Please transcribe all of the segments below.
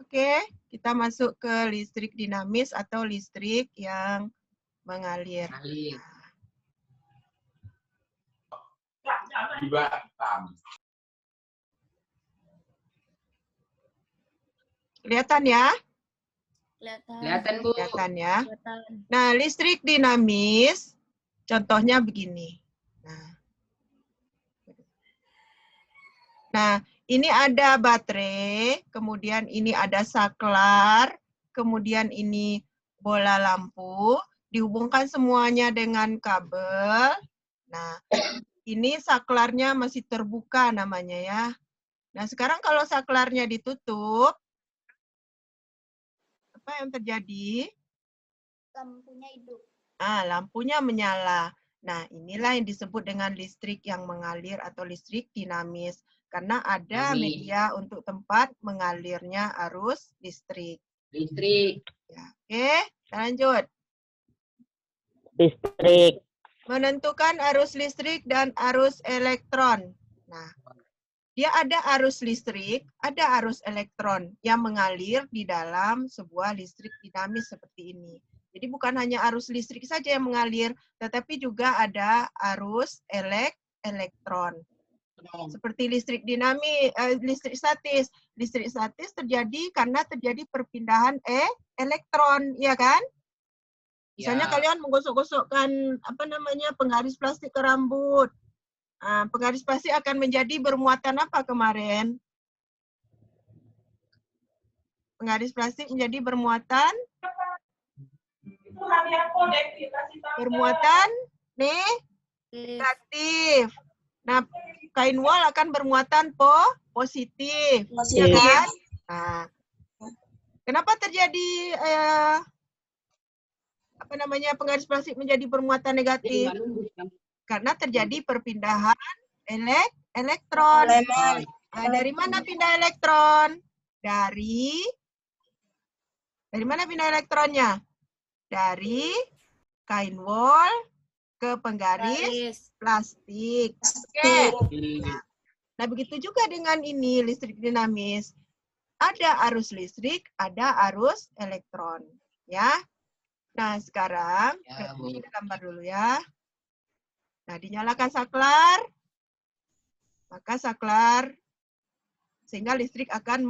Oke, kita masuk ke listrik dinamis atau listrik yang mengalir. Kelihatan ya? Kelihatan, Bu. Kelihatan ya? Nah, listrik dinamis, contohnya begini. Nah, ini ada baterai, kemudian ini ada saklar, kemudian ini bola lampu, dihubungkan semuanya dengan kabel. Nah, ini saklarnya masih terbuka namanya ya. Nah, sekarang kalau saklarnya ditutup, apa yang terjadi? Lampunya hidup. Lampunya menyala. Nah, inilah yang disebut dengan listrik yang mengalir atau listrik dinamis. Karena ada media untuk tempat mengalirnya arus listrik. Ya, oke, lanjut. Listrik. Menentukan arus listrik dan arus elektron. Nah, dia ada arus listrik, ada arus elektron yang mengalir di dalam sebuah listrik dinamis seperti ini. Jadi bukan hanya arus listrik saja yang mengalir, tetapi juga ada arus elektron. Seperti listrik dinamis, listrik statis. Listrik statis terjadi karena terjadi perpindahan elektron, ya kan? Misalnya kalian menggosok-gosokkan penggaris plastik ke rambut. Penggaris plastik akan menjadi bermuatan apa kemarin? Penggaris plastik menjadi bermuatan negatif. Nah, kain wol akan bermuatan positif. Ya kan? Nah, kenapa terjadi penggaris plastik menjadi bermuatan negatif? Karena terjadi perpindahan elektron. Dari mana pindah elektron? Dari mana pindah elektronnya? Dari kain wol ke penggaris plastik. Oke. Nah, begitu juga dengan ini listrik dinamis. Ada arus listrik, ada arus elektron. Ya. Nah, sekarang kita gambar dulu ya. Nah, dinyalakan saklar. Maka saklar sehingga listrik akan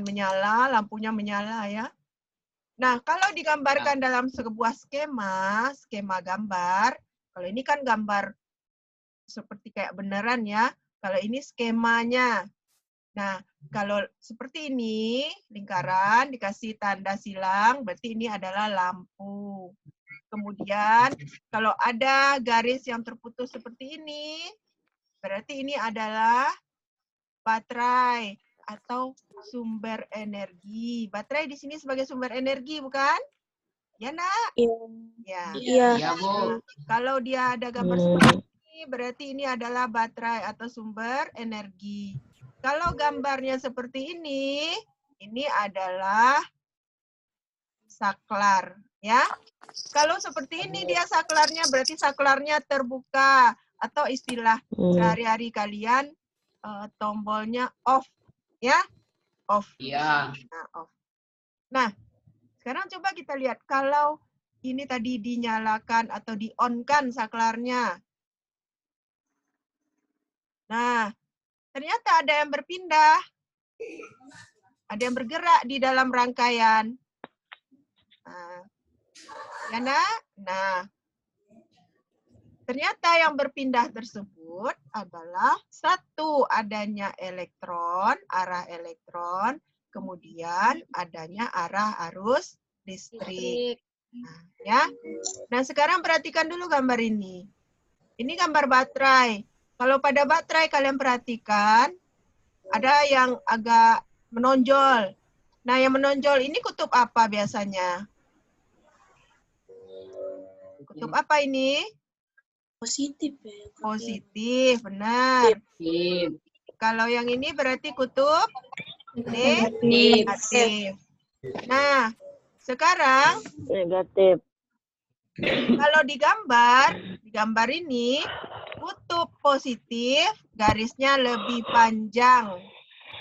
menyala, lampunya menyala ya. Nah, kalau digambarkan dalam sebuah skema gambar, kalau ini kan gambar seperti kayak beneran ya, kalau ini skemanya. Nah, kalau seperti ini, lingkaran dikasih tanda silang, berarti ini adalah lampu. Kemudian, kalau ada garis yang terputus seperti ini, berarti ini adalah baterai atau sumber energi. Baterai di sini sebagai sumber energi, bukan? Ya, Nak? Iya. Ya. Bu. Kalau dia ada gambar seperti ini, berarti ini adalah baterai atau sumber energi. Kalau gambarnya seperti ini adalah saklar, ya. Kalau seperti ini dia saklarnya, berarti saklarnya terbuka atau istilah sehari-hari kalian tombolnya off, ya, off. Iya. Nah, off. Nah, sekarang coba kita lihat kalau ini tadi dinyalakan atau di-on-kan saklarnya. Nah, ternyata ada yang berpindah, ada yang bergerak di dalam rangkaian. Ya, Nak? Nah, ternyata yang berpindah tersebut adalah satu, adanya elektron, arah elektron, kemudian adanya arah arus listrik. Nah, ya. Nah, sekarang perhatikan dulu gambar ini. Ini gambar baterai. Kalau pada baterai kalian perhatikan, ada yang agak menonjol. Nah, yang menonjol ini kutub apa biasanya? Kutub apa ini? Positif ya. Positif, benar. Kalau yang ini berarti kutub negatif. Nah, sekarang Negatif. kalau digambar ini kutub positif garisnya lebih panjang.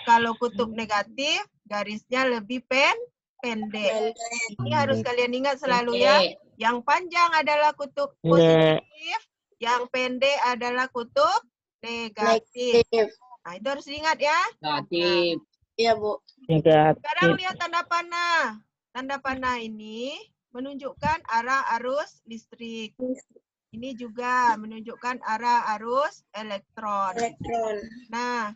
Kalau kutub negatif garisnya lebih pendek. Ini harus kalian ingat selalu ya. Yang panjang adalah kutub positif, yang pendek adalah kutub negatif. Nah, itu harus diingat ya. Negatif. Iya, Bu. Sekarang lihat tanda panah. Tanda panah ini menunjukkan arah arus listrik. Ini juga menunjukkan arah arus elektron. Nah,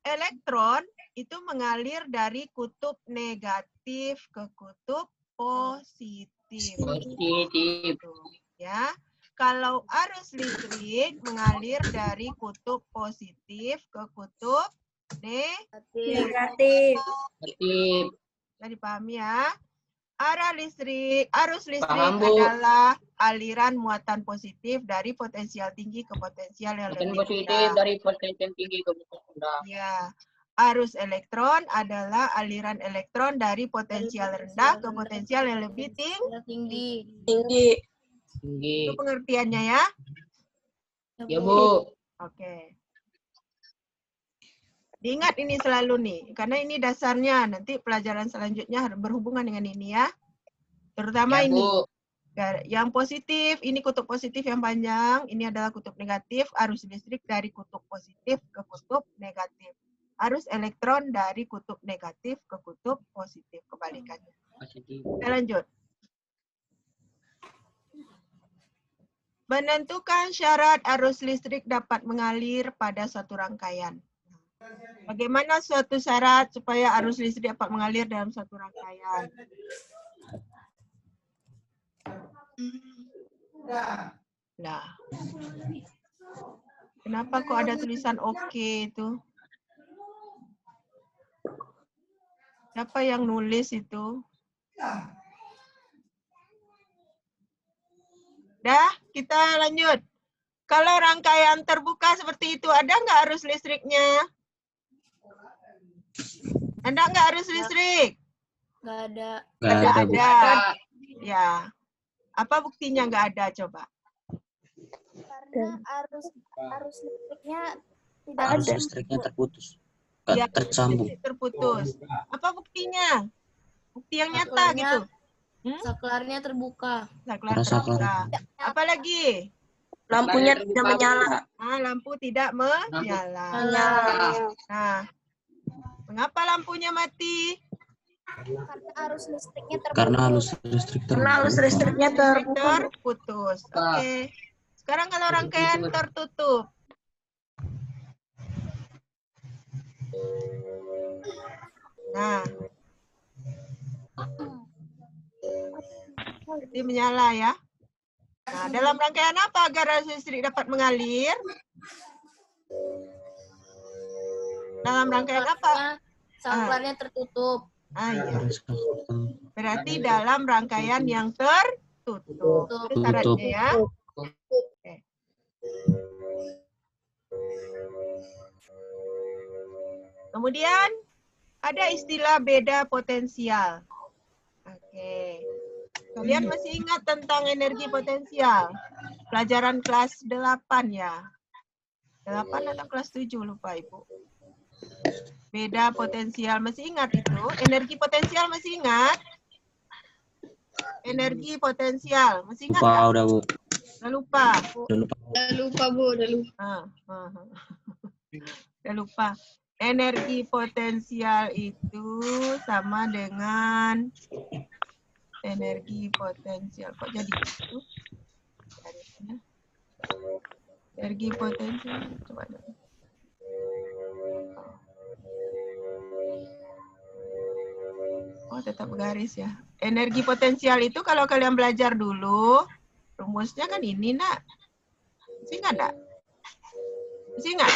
elektron itu mengalir dari kutub negatif ke kutub positif. Positif. Ya. Kalau arus listrik mengalir dari kutub positif ke kutub Negatif. Negatif. Jadi dipahami ya. Arus listrik Paham, Bu. adalah aliran muatan positif dari potensial tinggi ke potensial yang Muatan lebih positif rendah. dari potensial tinggi ke potensial rendah. Ya. Arus elektron adalah aliran elektron dari potensial rendah ke potensial yang lebih tinggi. Tinggi. Tinggi. Itu pengertiannya ya. Ya, Bu. Oke. Diingat ini selalu nih, karena ini dasarnya. Nanti pelajaran selanjutnya berhubungan dengan ini ya. Terutama Ya, ini. Bu. Yang positif, ini kutub positif yang panjang. Ini adalah kutub negatif, arus listrik dari kutub positif ke kutub negatif. Arus elektron dari kutub negatif ke kutub positif. Kebalikannya. Positif. Kita lanjut. Menentukan syarat arus listrik dapat mengalir pada suatu rangkaian. Bagaimana suatu syarat supaya arus listrik dapat mengalir dalam suatu rangkaian? Nah, kenapa kok ada tulisan oke itu? Siapa yang nulis itu? Dah, kita lanjut. Kalau rangkaian terbuka seperti itu, ada nggak arus listriknya? Ada nggak arus listrik? Nggak ada. Ada. Ya. Apa buktinya nggak ada coba? Karena arus listriknya tidak Arus ada. listriknya terputus. Ya, Tersambung. listrik terputus. Apa buktinya? Bukti yang nyata gitu. Saklarnya terbuka. Saklar Ada saklar. terbuka. Apa lagi? Lampunya tidak menyala. Nah, lampu tidak menyala. Nah, mengapa lampunya mati? Karena arus listriknya terputus. Karena arus listrik terputus. listriknya Terputus. Oke. Sekarang kalau rangkaian tertutup. Nah. Berarti menyala ya. Nah, dalam rangkaian apa agar arus listrik dapat mengalir? Dalam rangkaian apa? Saklarnya tertutup. Iya. Berarti dalam rangkaian yang tertutup. Itu syaratnya ya. Oke. Kemudian ada istilah beda potensial. Oke. Kalian masih ingat tentang energi potensial? Pelajaran kelas 8 ya. 8 atau kelas 7 lupa Ibu. Beda potensial, masih ingat itu? Energi potensial masih ingat? Energi potensial, masih ingat? Lupa, udah Bu. Udah lupa? Udah lupa, Bu. Udah lupa. Udah lupa. Energi potensial itu sama dengan energi potensial. Kok jadi gitu? Energi potensial, coba dulu. Oh, tetap garis ya. Energi potensial itu kalau kalian belajar dulu, rumusnya kan ini, Nak. Masih ingat, Nak? Masih ingat?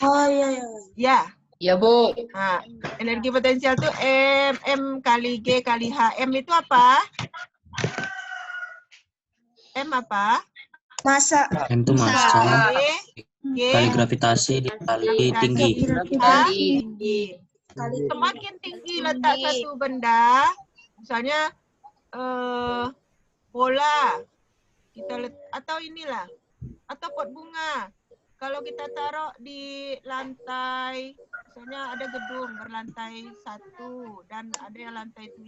Oh, iya. Ya. Ya, Bu. Nah, energi potensial itu M kali G kali H. M itu apa? M apa? Masa. M itu massa. G Kali gravitasi dikali tinggi. tinggi. Semakin tinggi letak satu benda, misalnya bola, atau inilah, atau pot bunga. Kalau kita taruh di lantai, misalnya ada gedung berlantai 1 dan ada yang lantai 7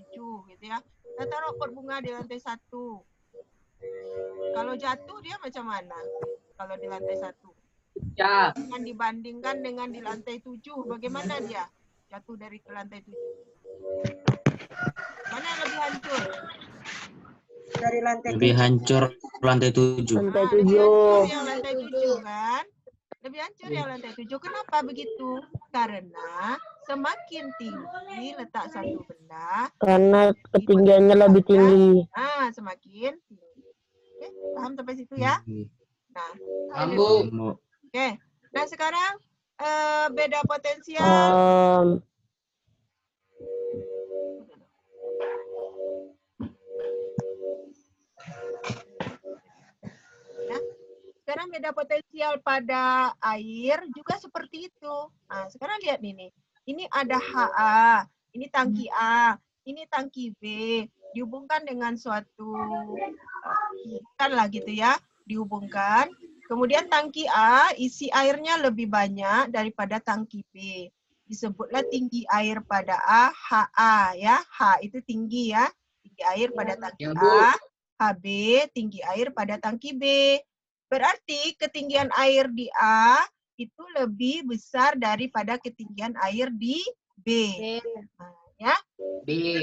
gitu ya. Kita taruh pot bunga di lantai 1. Kalau jatuh dia macam mana? Kalau di lantai 1. Ya. Dengan dibandingkan dengan di lantai 7, bagaimana dia jatuh dari ke lantai 7? Mana yang lebih hancur? Dari lantai Lebih hancur lantai 7. Lantai Lebih hancur 7. yang lantai 7 kan? Lebih hancur yang lantai 7. Kenapa begitu? Karena semakin tinggi letak satu benda, Karena ketinggiannya lebih tinggi. semakin tinggi. Oke, paham sampai situ ya? Nah, Ambu. oke. Nah, sekarang beda potensial. Ya. Sekarang beda potensial pada air juga seperti itu. Nah, sekarang lihat ini. Ini ada HA, ini tangki A, ini tangki B. Dihubungkan dengan suatu kan lah gitu ya, dihubungkan. Kemudian tangki A isi airnya lebih banyak daripada tangki B. Disebutlah tinggi air pada A, HA ya. H itu tinggi ya, tinggi air pada tangki Ya, Bu. A. HB tinggi air pada tangki B. Berarti ketinggian air di A itu lebih besar daripada ketinggian air di B. Nah, ya. B.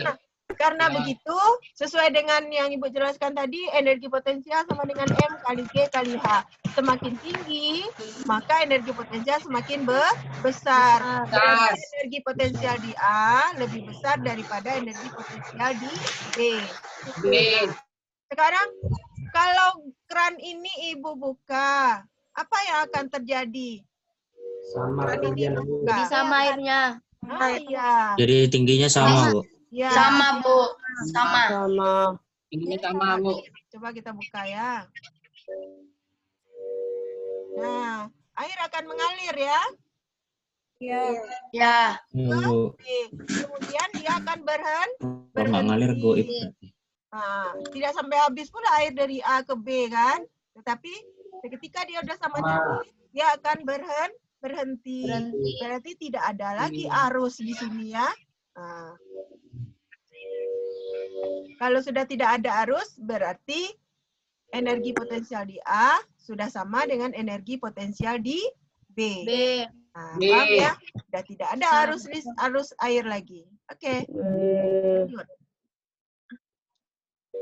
Karena Ya. begitu, sesuai dengan yang Ibu jelaskan tadi, energi potensial sama dengan M kali G kali H. Semakin tinggi, maka energi potensial semakin besar. Berarti energi potensial di A lebih besar daripada energi potensial di B. B. Sekarang, kalau keran ini Ibu buka, apa yang akan terjadi? Sama Keran ini Ibu buka. Jadi sama airnya. Iya. Jadi tingginya sama, Bu. Ya. Sama, Bu. Sama. Sama. Ini sama, Bu. Coba kita buka ya. Nah, air akan mengalir ya. Ya. Bu. Kemudian dia akan Kalau nggak ngalir goib. Nah, tidak sampai habis pula air dari A ke B kan. Tetapi ketika dia udah sama tinggi, dia akan berhenti. Berarti tidak ada lagi arus di sini ya. Nah, kalau sudah tidak ada arus, berarti energi potensial di A sudah sama dengan energi potensial di B. Nah, B. paham ya? Sudah tidak ada arus air lagi. Oke. Lanjut.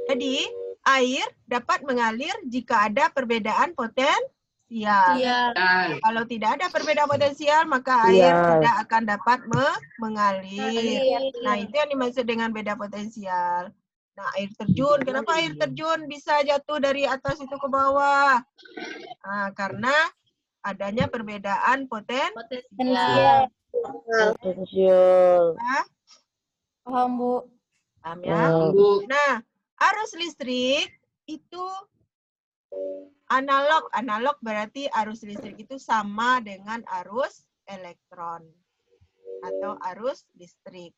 Jadi, air dapat mengalir jika ada perbedaan potensial. Kalau tidak ada perbedaan potensial, maka air tidak akan dapat mengalir. Nah, itu yang dimaksud dengan beda potensial. Nah, air terjun. Kenapa air terjun bisa jatuh dari atas itu ke bawah? Nah, karena adanya perbedaan potensial. Potensial. Paham, Bu. Paham ya? Bu. Nah, arus listrik itu analog. Analog berarti arus listrik itu sama dengan arus elektron atau arus listrik.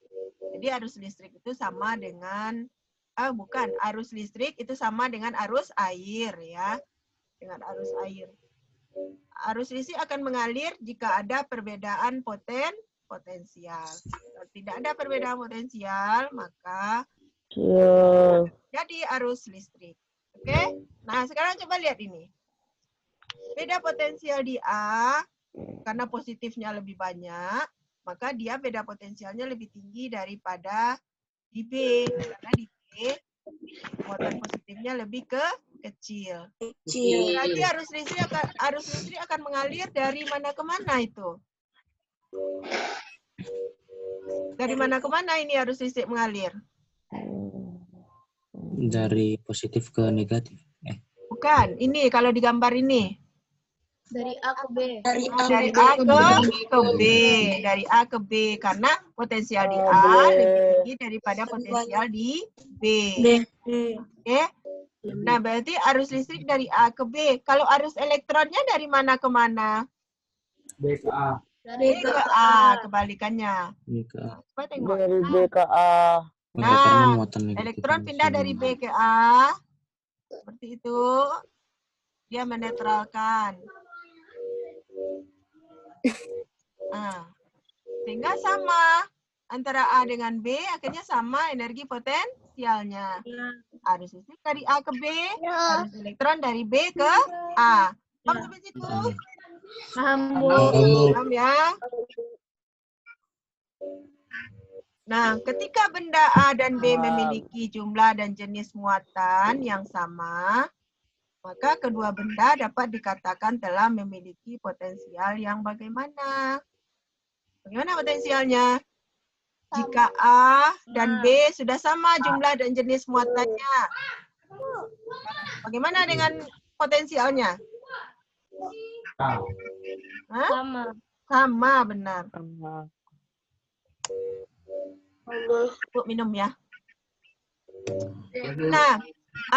Jadi arus listrik itu sama dengan arus listrik itu sama dengan arus air ya. Dengan arus air. Arus listrik akan mengalir jika ada perbedaan potensial. Kalau tidak ada perbedaan potensial, maka jadi arus listrik. Oke? Nah, sekarang coba lihat ini. Beda potensial di A, karena positifnya lebih banyak, maka dia beda potensialnya lebih tinggi daripada di B. Karena di B, muatan positifnya lebih kecil. Berarti arus listrik akan mengalir dari mana ke mana itu? Dari mana ke mana ini arus listrik mengalir? Dari positif ke negatif. Bukan, ini kalau di gambar ini. Dari A ke B. Dari A ke B. Dari A ke B. Karena potensial di A lebih tinggi daripada potensial di B. Oke? Nah, berarti arus listrik dari A ke B. Kalau arus elektronnya dari mana ke mana? B ke A. B ke A, kebalikannya. Coba tengok. Dari B ke A. Nah, elektron pindah dari B ke A. Seperti itu. Dia menetralkan. Nah, Sehingga sama antara A dengan B, akhirnya sama energi potensialnya. Arus listrik dari A ke B, arus elektron dari B ke A. Paham sampai situ? Paham, Bu. Paham ya? Nah, ketika benda A dan B memiliki jumlah dan jenis muatan yang sama, maka kedua benda dapat dikatakan telah memiliki potensial yang bagaimana? Bagaimana potensialnya? Jika A dan B sudah sama jumlah dan jenis muatannya. Bagaimana dengan potensialnya? Hah? Sama. Sama, benar. Sama. Bu, minum ya. Nah,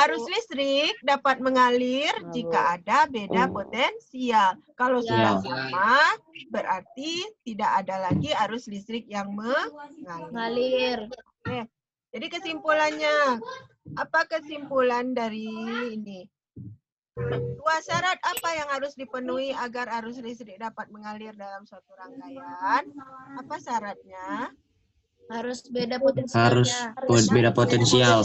arus listrik dapat mengalir jika ada beda potensial. Kalau sudah sama, berarti tidak ada lagi arus listrik yang mengalir. Oke. Jadi kesimpulannya, apa kesimpulan dari ini? Dua syarat apa yang harus dipenuhi agar arus listrik dapat mengalir dalam suatu rangkaian? Apa syaratnya? Harus beda Harus potensialnya. beda potensial.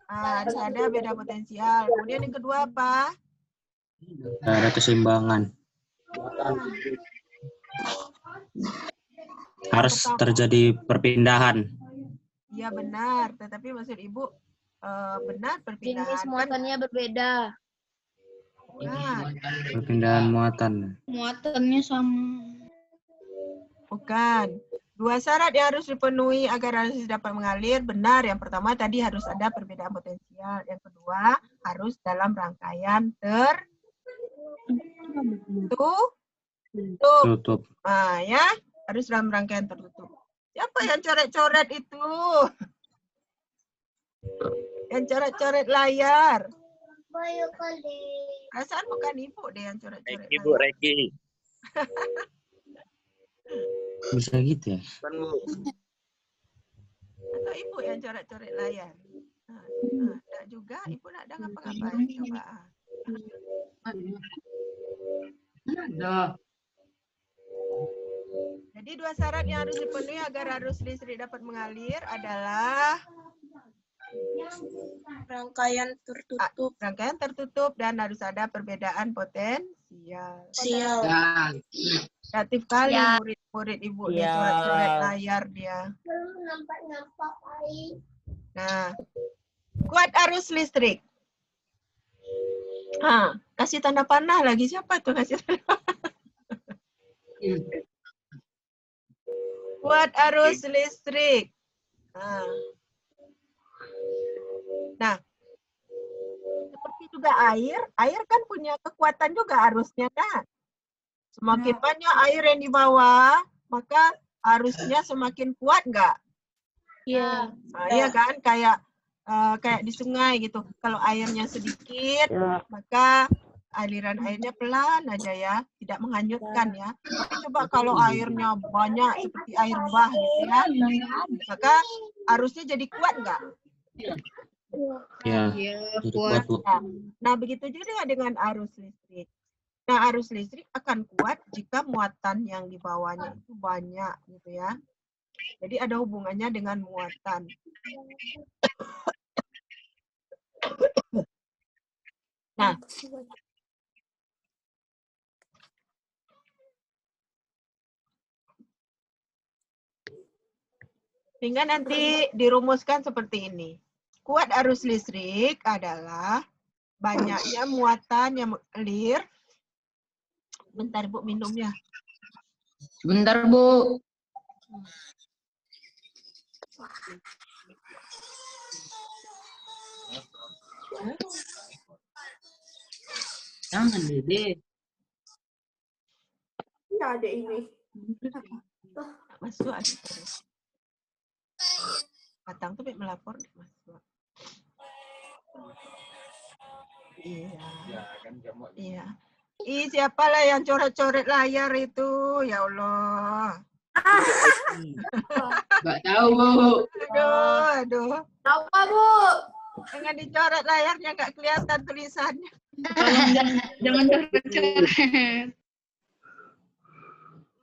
Harus ada beda potensial. Kemudian yang kedua apa? Ada keseimbangan. Harus terjadi perpindahan. Iya benar, tetapi maksud Ibu benar perpindahan. Jenis muatannya berbeda. Perpindahan muatan. Muatannya sama. Bukan. Dua syarat yang harus dipenuhi agar arus dapat mengalir benar. Yang pertama tadi harus ada perbedaan potensial. Yang kedua harus dalam rangkaian tertutup. Nah, ya, harus dalam rangkaian tertutup. Siapa yang coret-coret itu? Yang coret-coret layar. Perasaan bukan Ibu deh yang coret-coret layar. Ibu Reki. Bisa gitu ya? Atau Ibu yang coret-coret layar? Enggak juga, Ibu nak ada ngapa-ngapain coba. Ada. Jadi dua syarat yang harus dipenuhi agar arus listrik dapat mengalir adalah Rangkaian tertutup. rangkaian tertutup dan harus ada perbedaan potensial. Ya. Kreatif kali Ya. murid-murid Ibu Ya. nih coret-coret layar dia. Nah, kuat arus listrik. Kasih tanda panah lagi. Siapa tuh kasih tanda panah? Kuat arus listrik. Nah, seperti juga air kan punya kekuatan juga arusnya kan. Semakin banyak air yang dibawa, maka arusnya semakin kuat nggak? Iya. Nah, iya kan, kayak di sungai gitu. Kalau airnya sedikit, maka aliran airnya pelan aja ya, tidak menghanyutkan ya. Tapi coba kalau airnya banyak seperti air bah gitu ya, maka arusnya jadi kuat nggak? Ya, jadi kuat, Bu. Nah, begitu juga dengan arus listrik. Nah, arus listrik akan kuat jika muatan yang dibawanya itu banyak gitu ya. Jadi ada hubungannya dengan muatan. Nah, sehingga nanti dirumuskan seperti ini. Kuat arus listrik adalah banyaknya muatan yang mengalir. Bentar Bu minumnya. Sebentar, Bu. Jangan, Dede. Tidak ada ini. Masuk aja terus. Patang tuh melapor masuk. Iya. Iya. Siapalah yang coret-coret layar itu? Ya Allah. Nggak tahu, Bu. Aduh. Apa, Bu? Jangan dicoret layarnya, nggak kelihatan tulisannya. Jangan coret-coret.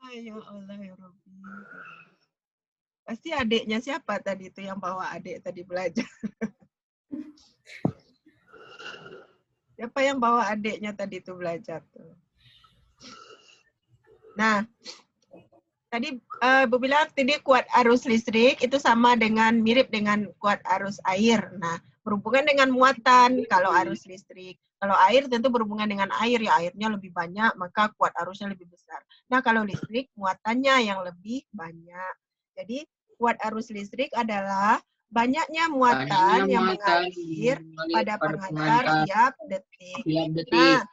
Ya Allah ya Rabbi. Pasti adiknya siapa tadi itu yang bawa adik tadi belajar? Siapa yang bawa adiknya tadi itu belajar tuh? Nah, tadi Ibu bilang tadi kuat arus listrik itu sama dengan mirip dengan kuat arus air. Nah, berhubungan dengan muatan kalau arus listrik. Kalau air tentu berhubungan dengan air, ya airnya lebih banyak, maka kuat arusnya lebih besar. Nah, kalau listrik muatannya yang lebih banyak. Jadi, kuat arus listrik adalah banyaknya muatan yang mengalir pada pengantar tiap detik. Nah,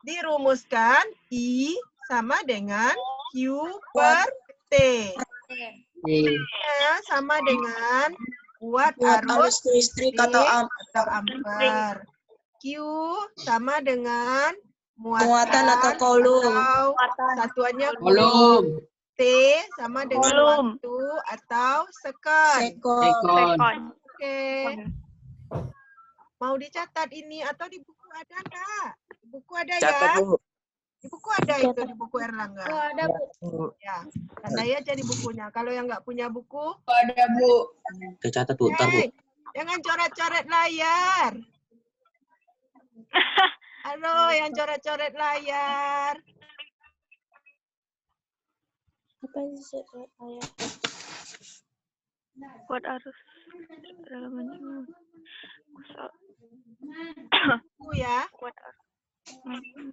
dirumuskan I sama dengan Q per T. Ya, sama dengan kuat arus listrik atau ampere. Q sama dengan muatan atau kolom. Atau satuannya kolom. T sama dengan waktu atau sekon. Oke. Mau dicatat ini atau di buku ada enggak? Di buku ada ya? Di buku ada itu, di buku Erlangga. Oh, ada, Bu. Ya, tandai aja di bukunya. Kalau yang nggak punya buku, Ada, Bu. Dicatat Bu, ntar Bu. Jangan coret-coret layar. Halo, yang coret-coret layar. Apa sih layar? Kuat arus dalam Buku ya. kuat arus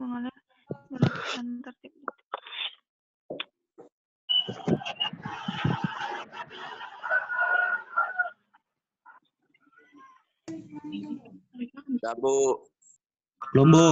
mengalir antar titik. Ya, Bu. Belum Bu.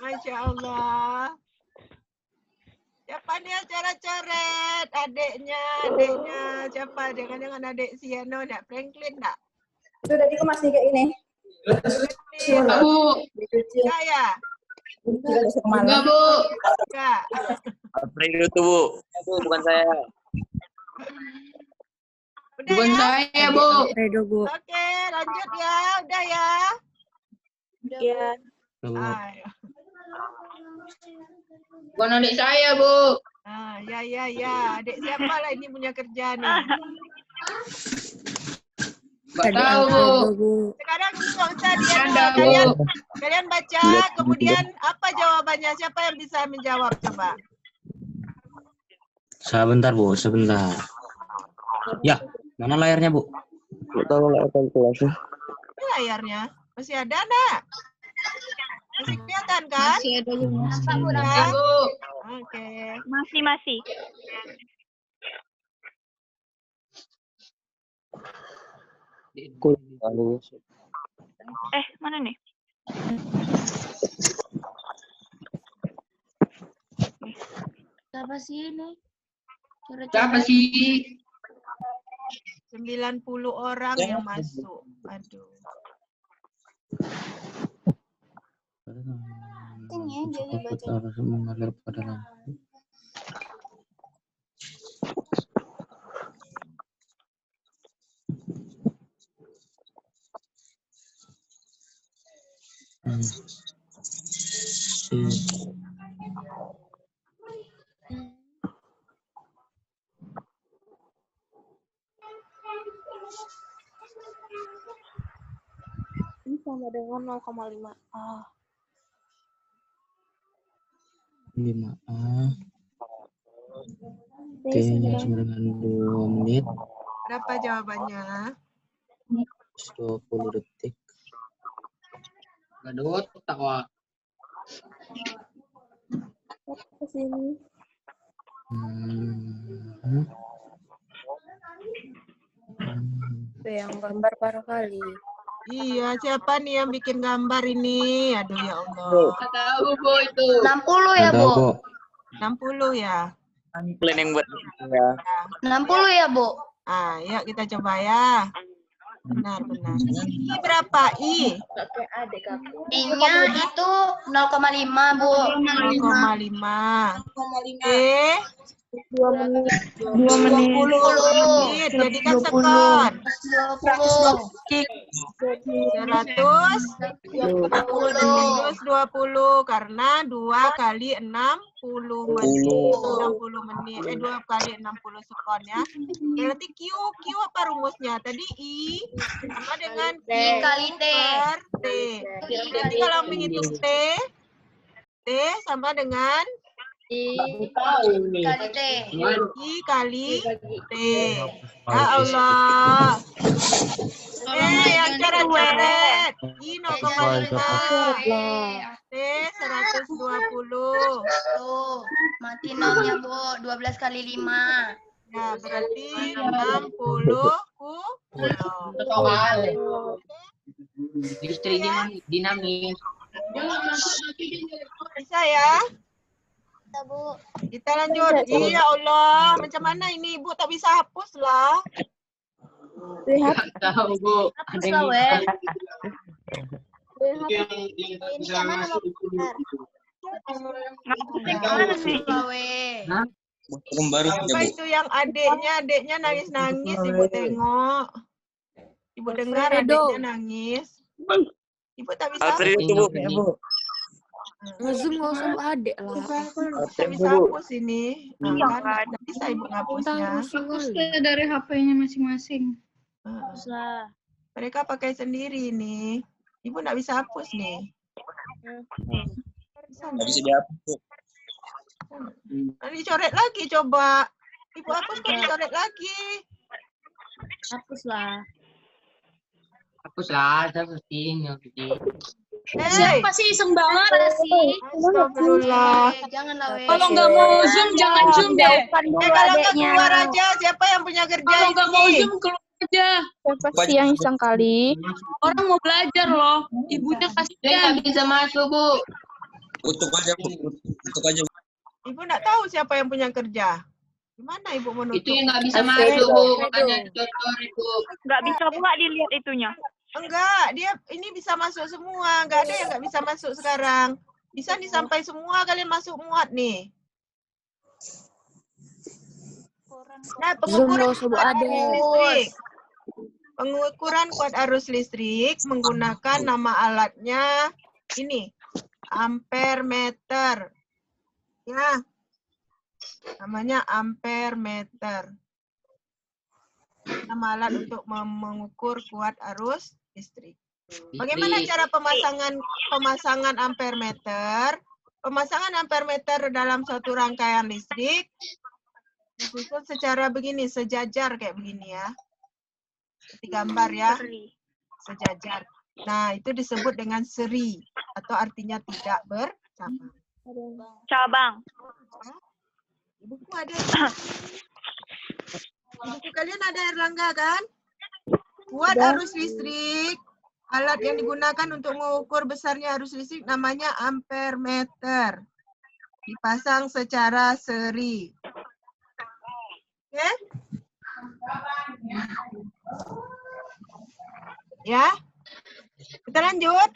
Masya Allah. Siapa nih yang coret-coret? Adiknya. Siapa? Jangan-jangan adik Siano, nak Franklin, nak? Itu tadi aku masih kayak ini. Bu. Saya. Enggak, Bu. Enggak. April itu, Bu. Bu, bukan saya. Udah Bukan ya? saya, Bu. Oke, lanjut ya. Udah ya. Iya. Ayo. Bukan adik saya, Bu. Ya. Adik siapa lah ini punya kerja nih? Enggak tahu, Bu. Sekarang nggak usah dia Ada, Bu. kalian baca, kemudian apa jawabannya? Siapa yang bisa menjawab coba? Sebentar Bu, sebentar. Ya, mana layarnya Bu? Nggak tahu lah apa itu langsung. Ini layarnya masih ada nak? Masih kelihatan kan? Masih ada, Bu. Ya. Bu. Oke. Masih. Mana nih? Siapa sih ini? Siapa sih? 90 orang yang masuk. Aduh. Harus mengalir pada lampu. Ini sama dengan 0,5. 5A. T-nya sama dengan 2 menit. Berapa jawabannya? 20 detik. Enggak ada otak, Wak. Ke sini. Yang gambar parah kali. Iya, siapa nih yang bikin gambar ini? Aduh ya Allah. Enggak tahu, Bu, itu. 60 ya, Ada, Bu? Bu. 60 ya? Plan yang buat ya. 60 ya, Bu? Yuk kita coba ya. Benar. I berapa? I? I-nya itu 0,5, Bu. 0,5. E? 2 menit. 2 menit. 20 menit. Jadikan sekon. 20. 120 karena 2 kali 60 menit. 60 menit. 2 kali 60 sekon ya. Berarti Q apa rumusnya? Tadi I sama dengan Q I kali T. per T. Berarti kalau menghitung T sama dengan I kali T. I kali T. Ya Allah. Yang coret-coret. I 0,5. T 120. Tuh, mati 0-nya, Bu. 12 kali 5. Ya, berarti 60 coulomb. Listrik dinamis. Bisa ya? Bu. Kita lanjut. Ya Allah, macam mana ini Ibu tak bisa hapus lah. Nggak tahu, Bu. Ada yang Ini yang mana, Bu? Gimana sih? Baru Apa itu yang adeknya nangis-nangis Ibu tengok. Ibu dengar adeknya nangis. Ibu tak bisa Alfredo tuh, Bu. Zoom nggak usah adek lah. tak bisa hapus ini. Nah, kan tak bisa Ibu ngapusnya. Dari HP-nya masing-masing. Mereka pakai sendiri nih. Ibu nggak bisa hapus nih. Nggak bisa dihapus, Bu. Nanti coret lagi coba. Ibu hapus kok dicoret lagi. Hapuslah. Hapuslah, saya pusing. Siapa sih iseng banget sih? Astagfirullah. Janganlah, weh. Kalau nggak mau zoom, jangan zoom deh. Kalau nggak keluar aja, siapa yang punya kerja Kalau nggak mau ini? zoom, keluar aja. Siapa sih yang iseng kali? Orang mau belajar loh. Ibunya Dia kasihan. nggak bisa masuk, Bu. Tutup aja, Bu. Tutup aja. Ibu nggak tahu siapa yang punya kerja. Gimana Ibu menutup? Itu yang nggak bisa masuk, Bu. Makanya dicocor itu. Nggak bisa pula dilihat itunya. Enggak, dia ini bisa masuk semua. Enggak ada yang nggak bisa masuk sekarang. Bisa nih sampai semua kalian masuk muat nih. Nah, pengukuran kuat arus listrik. Pengukuran kuat arus listrik menggunakan nama alatnya ini, ampere meter. Ya, namanya ampere meter. Nama alat untuk mengukur kuat arus listrik. Bagaimana cara pemasangan ampere meter? Pemasangan ampere meter dalam suatu rangkaian listrik disusun secara begini, sejajar kayak begini ya. Seperti gambar ya, sejajar. Nah, itu disebut dengan seri atau artinya tidak bercabang. Cabang. Buku ada. Buku kalian ada Erlangga kan? Kuat arus listrik. Alat yang digunakan untuk mengukur besarnya arus listrik namanya ampere meter. Dipasang secara seri. Oke? Ya? Kita lanjut?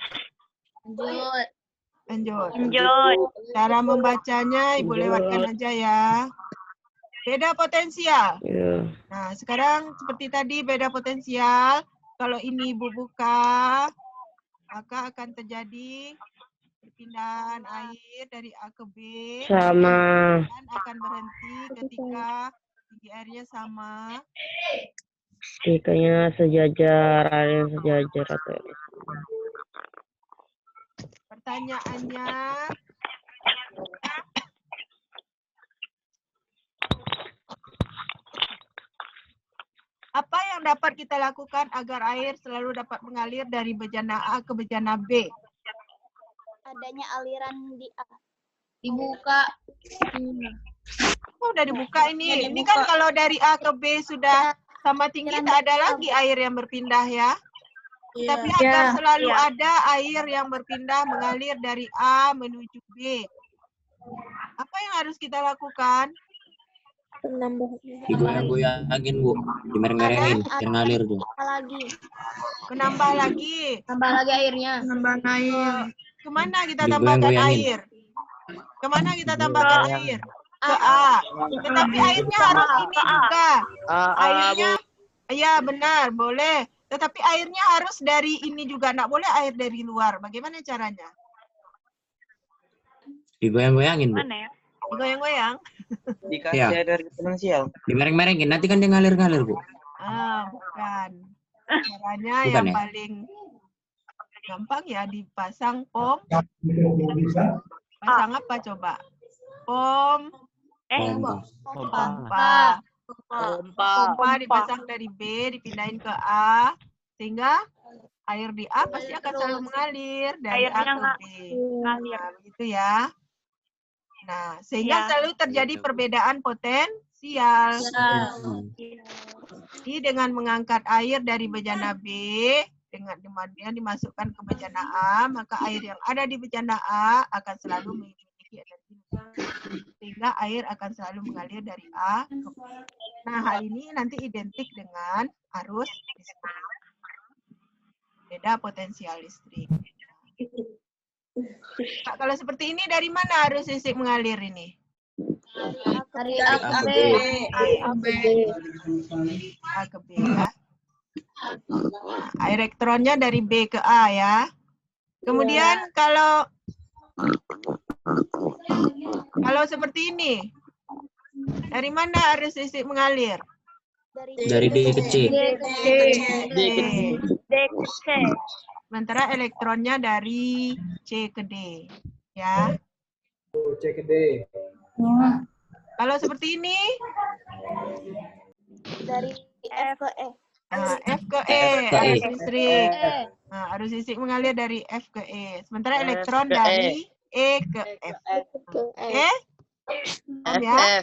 Lanjut. Cara membacanya Ibu lewatkan aja ya. Beda potensial. Ya. Nah, sekarang seperti tadi beda potensial. Kalau ini Ibu buka, maka akan terjadi perpindahan air dari A ke B. Sama. Dan akan berhenti ketika tinggi airnya sama. Tikanya sejajar, area sejajar atau ini. Pertanyaannya, apa yang dapat kita lakukan agar air selalu dapat mengalir dari bejana A ke bejana B? Adanya aliran di A. Dibuka. Oh, udah dibuka ini. Ini kan kalau dari A ke B sudah sama tinggi, tak ada lagi air yang berpindah ya. Tapi agar selalu ada air yang berpindah mengalir dari A menuju B. Apa yang harus kita lakukan? Digoyang-goyangin, Bu. Dimereng-merengin, biar ngalir tuh. Menambah lagi. Tambah lagi airnya. Tambah air. Kemana kita tambahkan Digoyang-goyangin. air? Kemana kita tambahkan air? Ke A. Tetapi airnya harus ini juga. Airnya, ya benar, boleh. Tetapi airnya harus dari ini juga, nggak boleh air dari luar. Bagaimana caranya? Digoyang-goyangin, Bu. Mana ya? Digoyang-goyang. Dikasih Iya. air potensial. Dimereng-merengin, nanti kan dia ngalir-ngalir, Bu. Bukan. Caranya Bukan yang ya? paling gampang ya dipasang pom. Pasang apa coba? Pom. Pompa. Pompa dipasang dari B, dipindahin ke A, sehingga air di A pasti akan selalu mengalir dari A ke B. Ngalir. Nah, begitu ya. Nah, sehingga Iya. selalu terjadi perbedaan potensial. Jadi dengan mengangkat air dari bejana B, dengan kemudian dimasukkan ke bejana A, maka air yang ada di bejana A akan selalu memiliki energi. Sehingga air akan selalu mengalir dari A ke B. Nah, hal ini nanti identik dengan arus listrik. Beda potensial listrik. Nah, kalau seperti ini dari mana arus listrik mengalir ini? Dari A ke B. A ke B ya. Nah, elektronnya dari B ke A ya. Kemudian kalau seperti ini, dari mana arus listrik mengalir? Dari D ke C. D. D ke C. Sementara elektronnya dari C ke D. Ya. C ke D. Kalau seperti ini, Dari F ke E. nah, F ke E, arus listrik. Nah, arus listrik mengalir dari F ke E. Sementara elektron dari E ke F. Oke? Paham ya?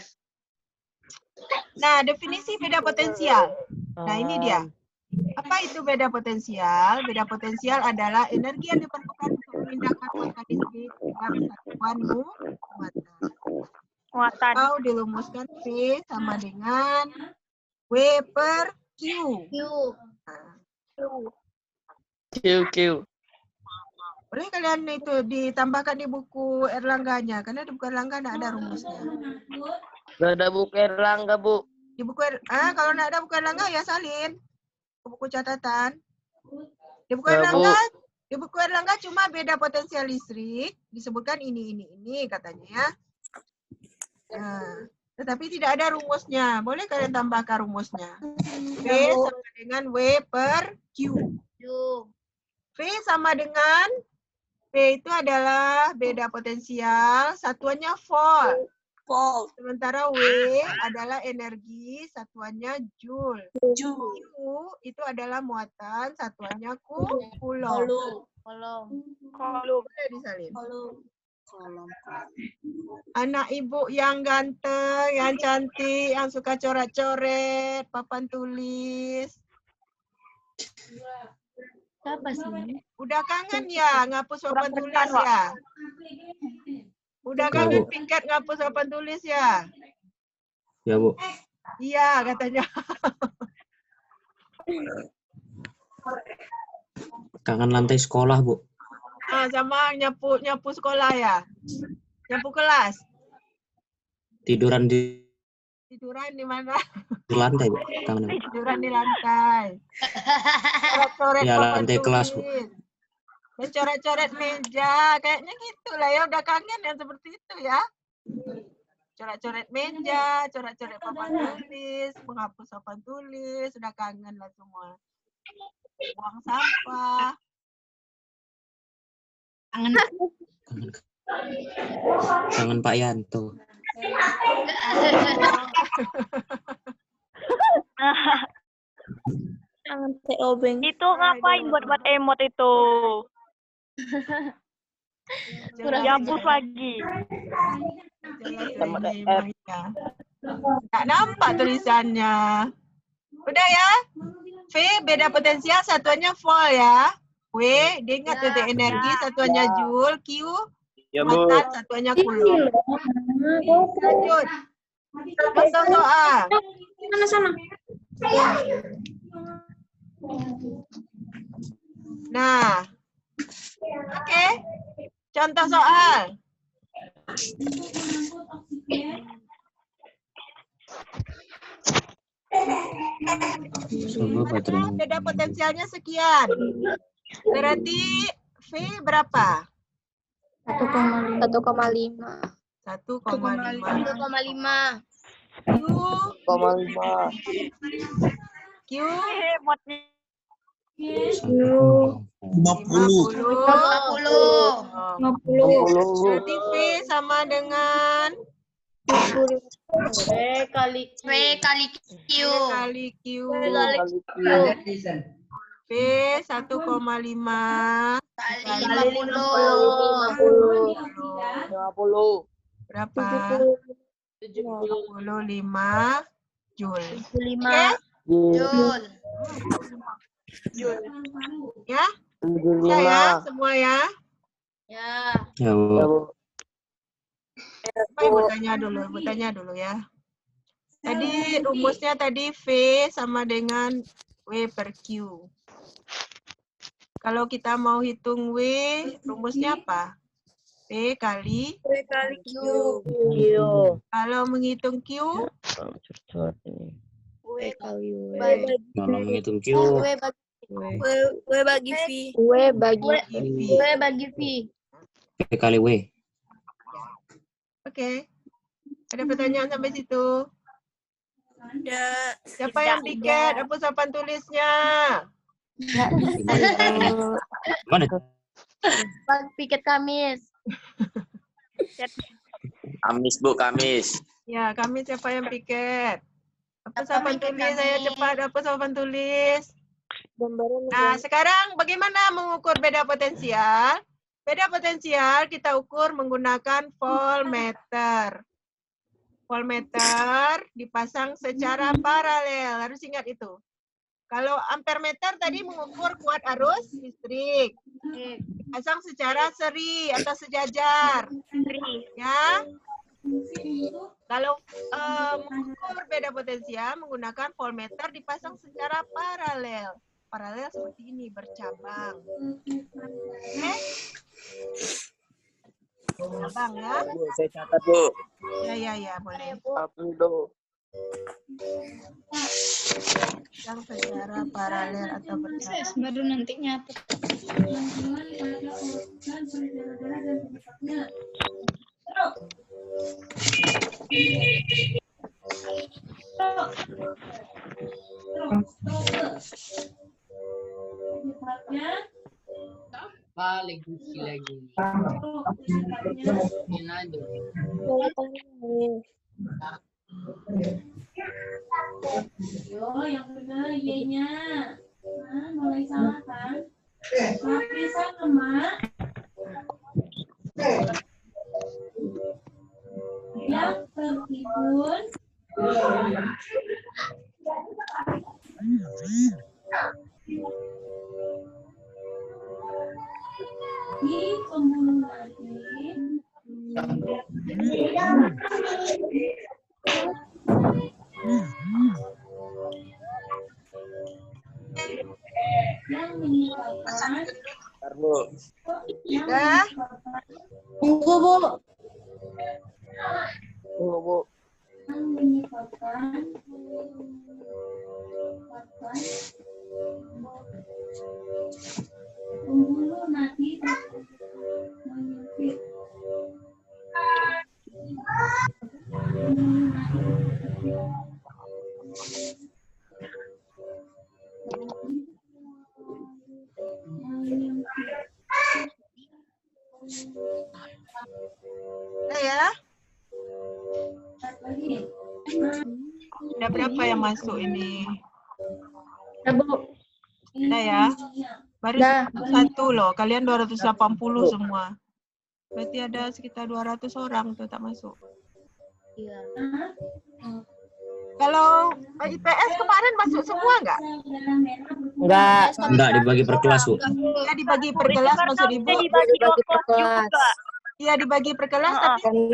Nah, definisi beda potensial. Nah, ini dia. Apa itu beda potensial? Beda potensial adalah energi yang diperlukan untuk memindahkan muatan listrik dalam satuan Muatan. atau dirumuskan P sama dengan W per Q. Q. Boleh kalian itu ditambahkan di buku Erlangganya, karena di buku Erlangga tidak ada rumusnya. Gak ada buku Erlangga, Bu. Di buku kalau tidak ada buku Erlangga ya salin ke buku catatan. Di buku Erlangga cuma beda potensial listrik, disebutkan ini katanya ya. Nah, tetapi tidak ada rumusnya. Boleh kalian tambahkan rumusnya. V sama dengan W per Q. V sama dengan P itu adalah beda potensial, satuannya volt. Sementara W adalah energi, satuannya joule. Q itu adalah muatan, satuannya coulomb. Boleh disalin. Anak ibu yang ganteng, yang cantik, yang suka coret-coret, papan tulis. Siapa sih? Udah kangen ya ngapus papan tulis ya? Udah kangen Pingkat ngapus papan tulis ya? Ya, Bu. Iya katanya. Kangen lantai sekolah, Bu. Sama nyapu sekolah ya? Nyapu kelas? Tiduran di mana? lantai, Bu. Kangen. Tiduran di lantai. Coret-coret Ya, papan lantai kelas, Bu. tulis. Dan coret-coret meja. Kayaknya gitu lah ya. Udah kangen yang seperti itu ya. Coret-coret meja, coret-coret papan tulis, menghapus papan tulis. Udah kangen lah semua. Buang sampah. Kangen Pak Yanto. Itu ngapain buat emot itu? Dihapus lagi. Nggak nampak tulisannya. Udah ya. V beda potensial, satuannya volt ya. W diingat titik energi, satuannya joule. Q Ya, Bu. muatan, satuannya coulomb. Lanjut. Contoh soal. Sana. Nah, oke. Contoh soal. Coba baterai. Beda potensialnya sekian. Berarti V berapa? 1,5. 1,5. 1,5. Q Hematnya. 50. 50. Berarti V sama dengan V kali V kali Q. kali Q. V 1,5 Kali kali 50. 50. Berapa? 75 Joule. 75 Joule. Ya? Bisa ya semua ya? Ya. Ya, Bu. Ibu tanya dulu ya. Tadi rumusnya tadi V sama dengan W per Q. Kalau kita mau hitung W, rumusnya apa? V kali Q. Kalau menghitung Q, W kali W. Kalau menghitung Q, W bagi V. W bagi V. V kali W. Oke. Ada pertanyaan sampai situ? Ada. Siapa yang piket? Hapus papan tulisnya. Mana? Piket Kamis. Kamis, Bu, Kamis. Ya, kami siapa yang piket? Hapus Siapa papan piket tulis, kami? saya cepat hapus papan tulis. Nah, sekarang bagaimana mengukur beda potensial? Beda potensial kita ukur menggunakan voltmeter. Voltmeter dipasang secara paralel, harus ingat itu. Kalau ampermeter tadi mengukur kuat arus listrik. Pasang secara seri atau sejajar. Ya. Kalau mengukur beda potensial menggunakan voltmeter dipasang secara paralel. Paralel seperti ini, bercabang. Oke? Cabang ya. Bu, saya catat, Bu. Ya, boleh. Pasang secara paralel atau bercabang. Baru nanti nyatet. balik lagi. Ini aja. Yo, yang benar Y-nya. Nah, mulai salah kan? Lapisan lemak yang tertimbun di pembuluh nadi yang menyebabkan Bu. Dah. Tunggu, Bu. yang menyebabkan pembuluh nadi menyempit. Udah ya? Udah berapa yang masuk ini? Udah ya? Baru satu loh. Kalian 280 semua. Berarti ada sekitar 200 orang tuh tak masuk. Iya. Kalau IPS kemarin masuk semua nggak? Enggak dibagi per kelas, Bu. Ya dibagi per kelas maksud Ibu. Dibagi kelompok juga. Iya dibagi per kelas tapi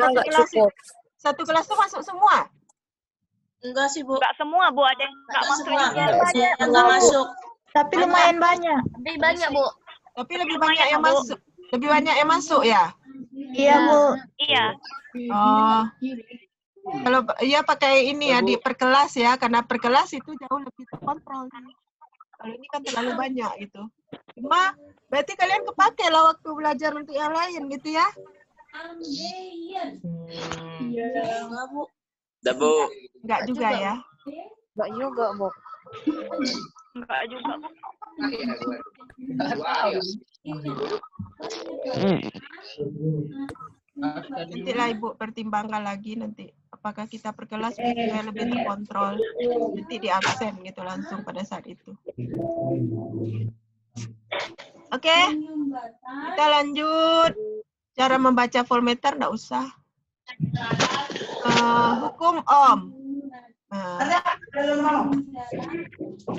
satu kelas tuh masuk semua. Enggak sih, Bu. Enggak semua, Bu. Ada yang enggak masuk Semua. juga. Enggak masuk. Tapi lumayan banyak. Tapi lebih banyak yang masuk. Lebih banyak yang masuk ya? Iya, Bu. Iya. Oh. Kalau iya pakai ini ya di per kelas ya, karena per kelas itu jauh lebih terkontrol. Kalau ini kan terlalu banyak gitu. Cuma berarti kalian kepake lah waktu belajar untuk yang lain gitu ya? Enggak, Bu. Udah, Bu. Enggak juga ya? Enggak juga, Bu. Enggak juga, Bu. Nantilah Ibu pertimbangkan lagi nanti. Apakah kita per kelas supaya lebih terkontrol. Nanti di absen gitu langsung pada saat itu. Oke, kita lanjut. Cara membaca voltmeter enggak usah. Hukum Ohm. Nah,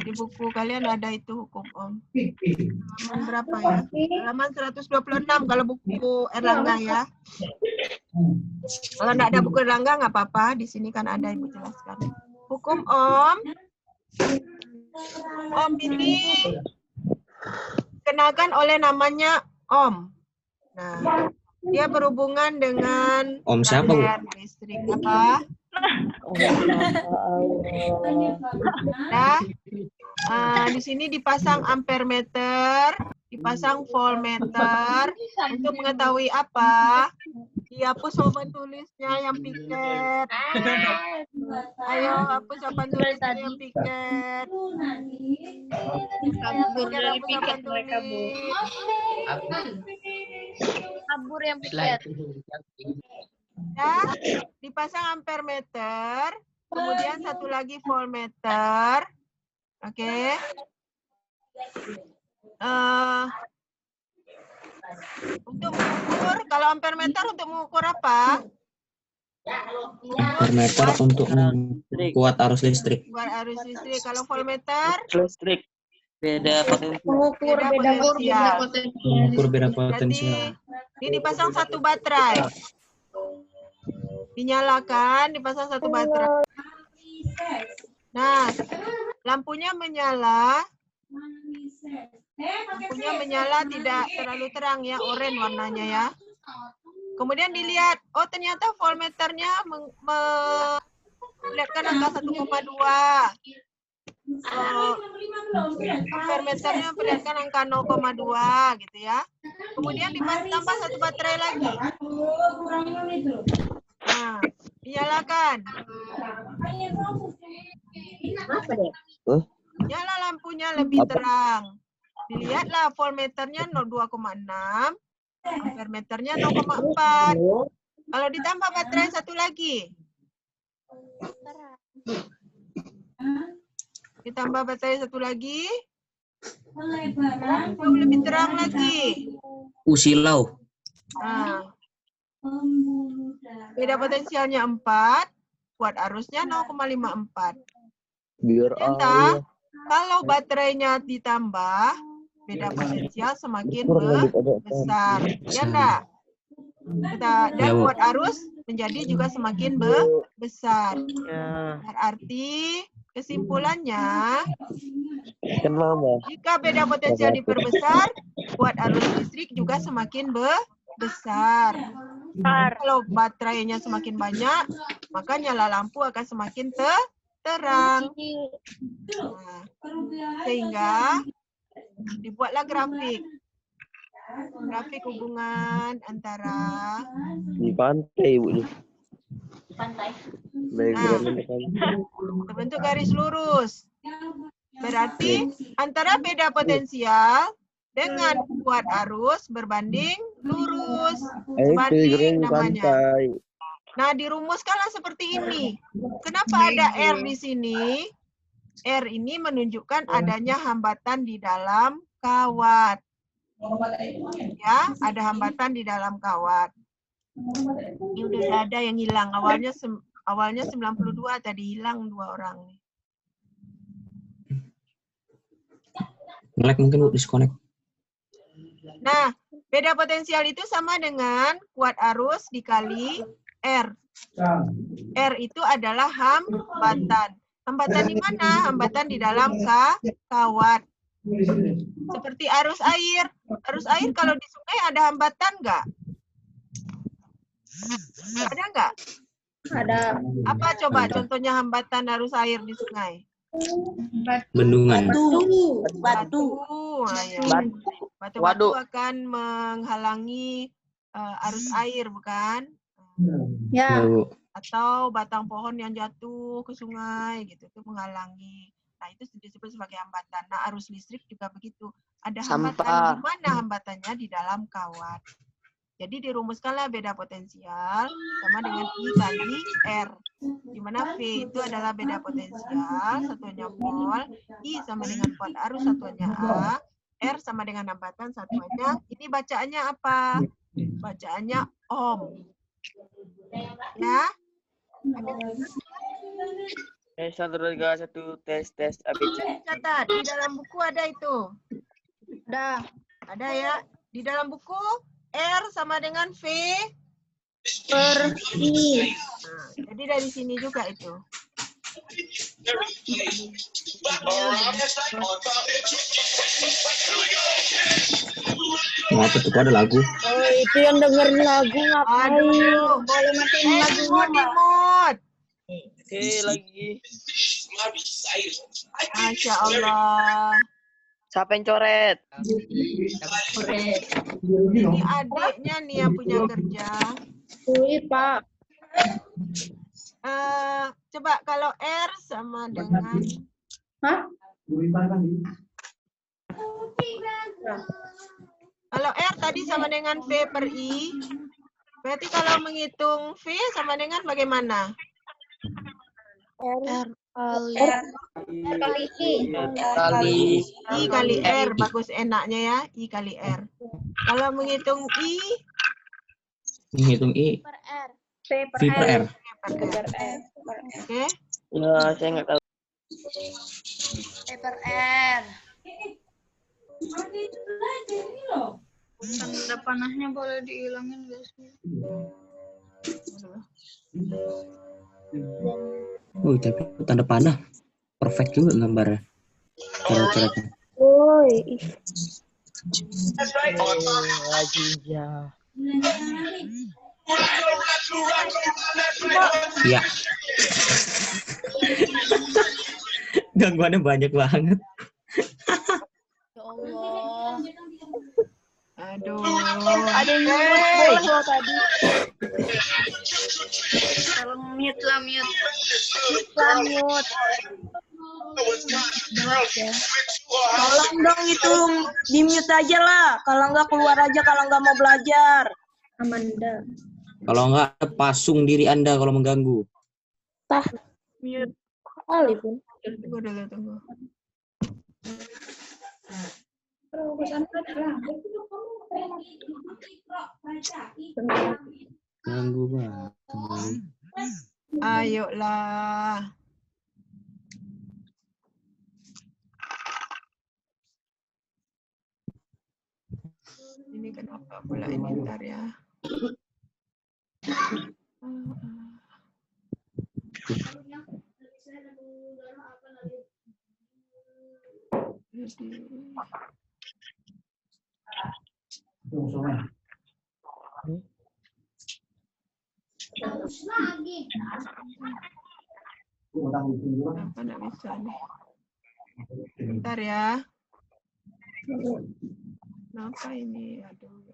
di buku kalian ada itu hukum Ohm. Halaman berapa ya? Halaman 126 kalau buku Erlangga ya. Kalau enggak ada buku Erlangga nggak apa-apa. Di sini kan ada Ibu jelaskan. Hukum Ohm. Ohm ini kenakan oleh namanya Ohm. Nah, dia berhubungan dengan Om siapa, Bu? listrik apa? Nah, di sini dipasang ampermeter, dipasang voltmeter untuk mengetahui apa? Dihapus papan tulisnya yang piket. Ayo hapus papan tulisnya yang piket. Kabur dari piket Hapus papan mereka, Bu. tulis. Kabur yang piket. Ya, dipasang ampermeter, kemudian satu lagi voltmeter. Oke. Untuk mengukur, kalau ampermeter untuk mengukur apa? Ampermeter untuk membuat arus listrik. Buat arus listrik. Kalau voltmeter? Listrik. Beda potensi. Mengukur beda potensial. Mengukur beda potensial. Berarti ini dipasang satu baterai. Dinyalakan, dipasang satu baterai. Nah, lampunya menyala. Lampunya menyala tidak terlalu terang ya, oranye warnanya ya. Kemudian dilihat, oh ternyata voltmeternya memperlihatkan angka 1,2. Ampermeternya memperlihatkan angka 0,2 gitu ya. Kemudian ditambah satu baterai lagi. Nah, dinyalakan. Nyala lampunya lebih terang. Dilihatlah voltmeternya 2,6, ampermeternya 0,4. Kalau ditambah baterai satu lagi. Ditambah baterai satu lagi. Oh, lebih terang lagi. Silau. Nah, beda potensialnya 4, kuat arusnya 0,54. Ternyata kalau baterainya ditambah, beda potensial semakin besar. Ya enggak? Dan kuat arus menjadi juga semakin besar. Berarti kesimpulannya, jika beda potensial diperbesar, kuat arus listrik juga semakin besar. Kalau baterainya semakin banyak, maka nyala lampu akan semakin terang. Nah, sehingga dibuatlah grafik. Grafik hubungan antara Di pantai, Bu. Pantai. Nah, terbentuk garis lurus. Berarti antara beda potensial dengan kuat arus berbanding lurus. Sebanding namanya. Nah, dirumuskanlah seperti ini. Kenapa ada R di sini? R ini menunjukkan adanya hambatan di dalam kawat. Ya, ada hambatan di dalam kawat. Ini udah ada yang hilang. Awalnya 92 tadi hilang 2 orang. Nge-lag mungkin, Bu, disconnect. Nah, beda potensial itu sama dengan kuat arus dikali R. R itu adalah hambatan. Hambatan di mana? Hambatan di dalam kawat. Seperti arus air. Arus air kalau di sungai ada hambatan nggak? Ada nggak? Ada. Apa coba Ada. contohnya hambatan arus air di sungai? Bendungan. Batu. Nah, ya. Batu-batu Waduk. akan menghalangi arus air, bukan? Ya. Tahu. Atau batang pohon yang jatuh ke sungai gitu, itu menghalangi. Nah, itu disebut sebagai hambatan. Nah, arus listrik juga begitu. Ada hambatan. Sampah. Di mana hambatannya? Di dalam kawat. Jadi dirumuskanlah beda potensial sama dengan I kali R. Di mana V itu adalah beda potensial, satuannya volt, I sama dengan volt arus, satuannya A, R sama dengan hambatan, satuannya. Ini bacaannya apa? Bacaannya ohm. Ya. Tes 1, 2, 3, 1, tes ABC. Catat, di dalam buku ada itu. Ada. Ada ya. Di dalam buku R sama dengan V Per I. Nah, jadi dari sini juga itu. Mau apa tuh? Kok ada lagu? Oh, itu yang dengerin lagu ngapain? Aduh, Boleh matiin lagunya, Mbak. dimut. Oke, lagi. Masya Allah. Siapa yang coret? Ini adiknya nih yang punya kerja. Duit, Pak. Coba kalau R sama dengan Hah? kalau R tadi sama dengan V per I. Berarti kalau menghitung V sama dengan bagaimana? R kali I. Kali. I kali R, bagus enaknya ya, I kali R. Kalau menghitung I, Menghitung I. P V per R. per R. oke? Ya, saya nggak tahu. Per R. Tanda panahnya boleh dihilangin, guys. Oh, tapi tanda panah perfect juga gambarnya. Coret-coretnya. Woi. Lagi ya. Ya. Gangguannya banyak banget. Ya Allah. Aduh. Ada yang Hey. nyebut tadi. Tolong mute lah, mute. Mute. Tolong dong itu di mute aja lah. Kalau nggak keluar aja kalau nggak mau belajar. Amanda. Kalau enggak, pasung diri Anda kalau mengganggu. Mute. Kali pun. Tunggu dulu, tunggu. Ganggu banget. Ayolah. Ini kenapa pula ini ntar ya? Kenapa nggak bisa nih? Bentar ya. Kenapa ini? Aduh.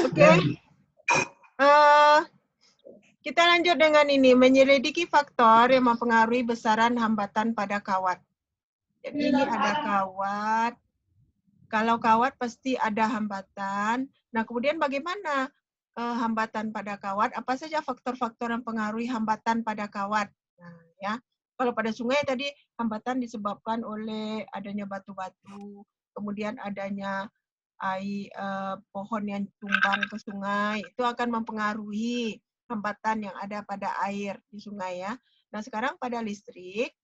Oke. Kita lanjut dengan ini, menyelidiki faktor yang mempengaruhi besaran hambatan pada kawat. Jadi ini ada kawat. Kalau kawat pasti ada hambatan. Nah, kemudian bagaimana hambatan pada kawat? Apa saja faktor-faktor yang mempengaruhi hambatan pada kawat? Nah, ya. Kalau pada sungai tadi hambatan disebabkan oleh adanya batu-batu, kemudian adanya pohon yang tumbang ke sungai, itu akan mempengaruhi hambatan yang ada pada air di sungai ya. Nah sekarang pada listrik,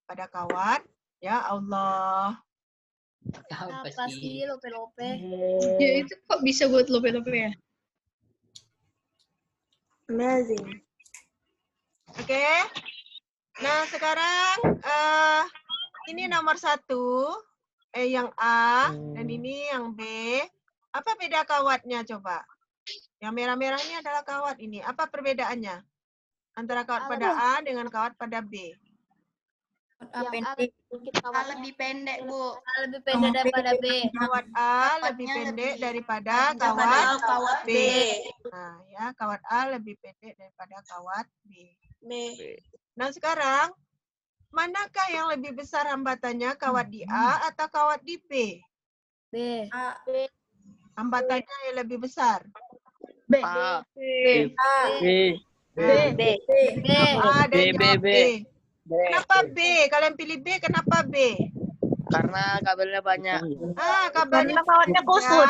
pada kawat, ya Allah. Apa sih lope-lope? Ya itu kok bisa buat lope-lope ya? Amazing. Oke. Nah sekarang ini nomor 1, yang A, dan ini yang B. Apa beda kawatnya coba? Yang merah-merah ini adalah kawat ini. Apa perbedaannya antara kawat pada A dengan kawat pada B? A lebih pendek, Bu. A lebih pendek daripada B. Kawat A lebih pendek daripada kawat B. Nah, ya, kawat A lebih pendek daripada kawat B. Nah, sekarang manakah yang lebih besar hambatannya, kawat di A atau kawat di B? B. Hambatannya yang lebih besar. B. A dan jawab B. B. Kenapa B? Kalian pilih B, kenapa B? Karena kabelnya banyak. Kabelnya kawatnya kusut.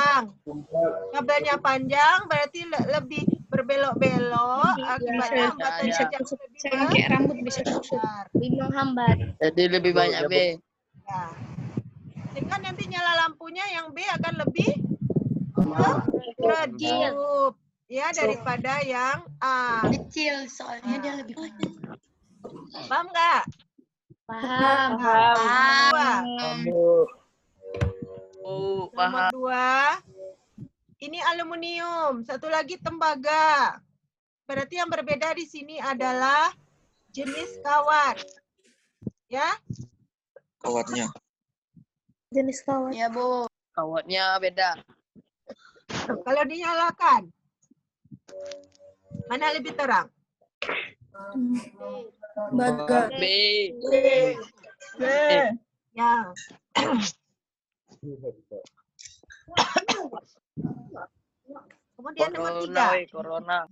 Kabelnya panjang, berarti lebih berbelok-belok. Akibatnya hambatannya jauh lebih Sama kayak rambut bisa kusut. besar. Lebih menghambat. Jadi lebih banyak B. Ya. Sehingga nanti nyala lampunya yang B akan lebih redup ya daripada yang A. Kecil, soalnya dia lebih banyak. Paham nggak? Paham. Nomor 2, ini aluminium. Satu lagi tembaga. Berarti yang berbeda di sini adalah jenis kawat. Ya? Kawatnya. Jenis kawat. Ya, Bu. Kawatnya beda. Kalau dinyalakan, mana lebih terang? Baga. B. Ya. Kemudian nomor 3. Corona.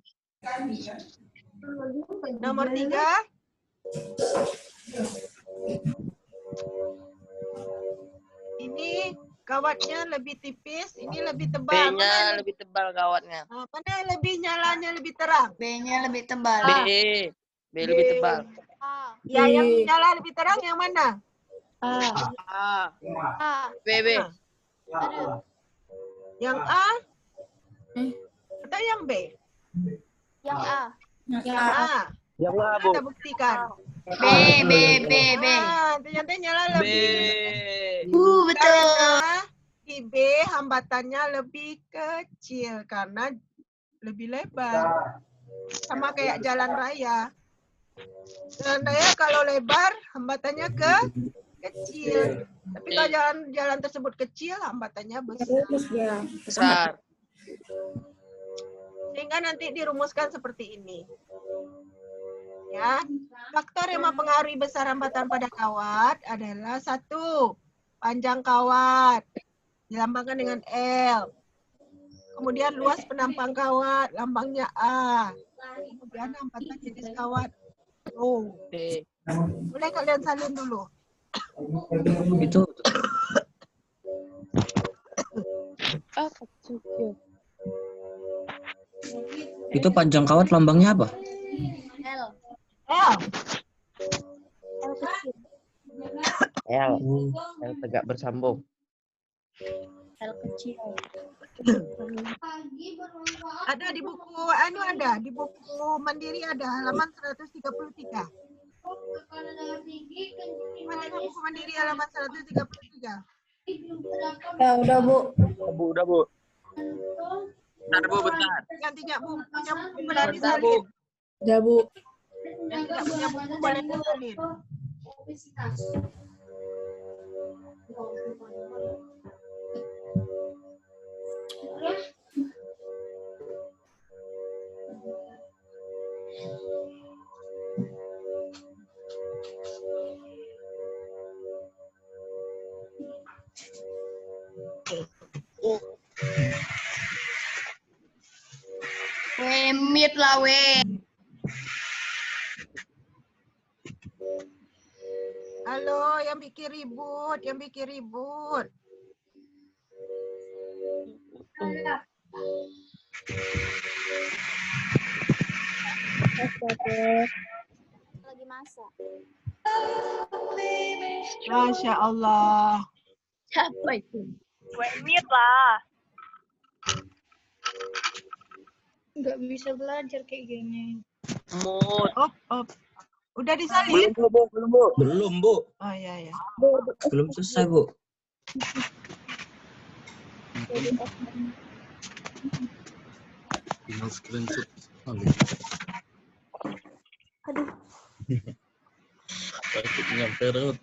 Nomor 3. Ini kawatnya lebih tipis, ini lebih tebal. B-nya lebih tebal kawatnya. Mana yang lebih nyalanya lebih terang? B-nya lebih tebal. B lebih tebal. Ya, yang nyala lebih terang yang mana? A. B. Yang A? Atau yang B? Yang A. Yang A. Yang A, Bu. Kita buktikan. B. Ternyata nyala lebih. Betul. Karena di B hambatannya lebih kecil karena lebih lebar. Sama kayak jalan raya. Jalan raya kalau lebar hambatannya kecil. Tapi kalau jalan tersebut kecil hambatannya besar. Sehingga nanti dirumuskan seperti ini. Ya, faktor yang mempengaruhi besar hambatan pada kawat adalah 1, panjang kawat dilambangkan dengan L. Kemudian luas penampang kawat, lambangnya A. Kemudian hambatan jenis kawat O. Boleh kalian salin dulu. Itu panjang kawat lambangnya apa? L. L tegak bersambung. L kecil. Ada di buku di buku Mandiri ada halaman 133. Mana buku Mandiri halaman 133? Ya udah, Bu. Udah, Bu. Bentar, Bu, bentar. Yang tidak punya buku boleh Bentar, Bu. disalin. Udah, Bu. Yang tidak punya buku boleh disalin. Wemit lah, Halo, yang bikin ribut, Lagi masak. Masya Allah. Siapa itu? Wait lah. Nggak bisa belajar kayak gini. Mood. Op. Udah disalin? Belum, Bu. Belum, Bu. Oh iya. Belum selesai, Bu. Aduh. Nyampe perut.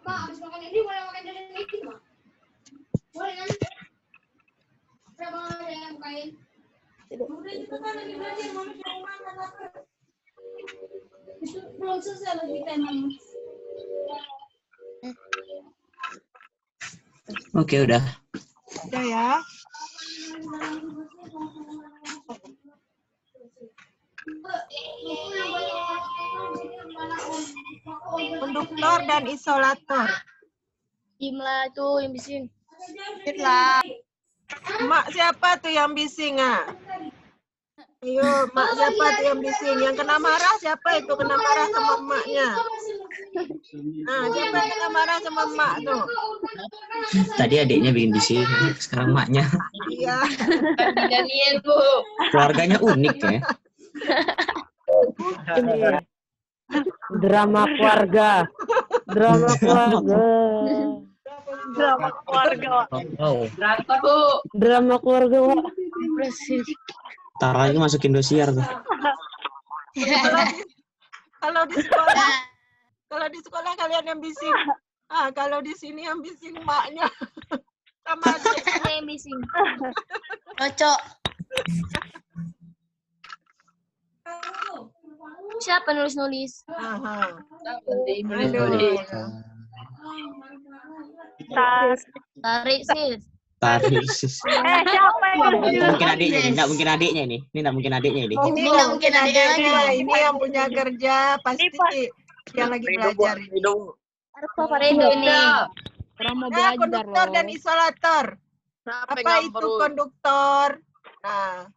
Kak, habis makan ini boleh makan dari ini, Kak? Boleh kan? Berapa ada yang bukain? Udah itu kan lagi belajar, mama mau makan apa? Itu belum selesai lagi tema. Oke, udah. Udah ya. Konduktor dan isolator. Imla itu yang bising. Lah. Mak siapa tuh yang bising, ah? Ayo, mak siapa tuh yang bising? Yang kena marah siapa itu? Kena marah sama emaknya. Nah, siapa yang kena marah sama emak tuh? Tadi adiknya bikin bising, sekarang maknya. Iya. Daniel, Bu. Keluarganya unik ya. Drama keluarga. Drama keluarga. Drama keluarga. Oh. Drama keluarga, Wak. Ntar lagi masuk Indosiar tuh. Kalau di sekolah kalian yang bising. Ah, kalau di sini yang bising maknya. Sama adik. Ada yang bising. Cocok. Siapa nulis-nulis? Aha. Tarik, sis. Tarik sis. Siapa yang Mungkin adiknya ini, nggak mungkin adiknya ini. Ini nggak mungkin adiknya ini. Ini nggak mungkin adiknya. Ini yang punya kerja pasti yang lagi belajar ini. Apa Faredo ini? Nah, konduktor dan isolator. Apa itu konduktor? Nah,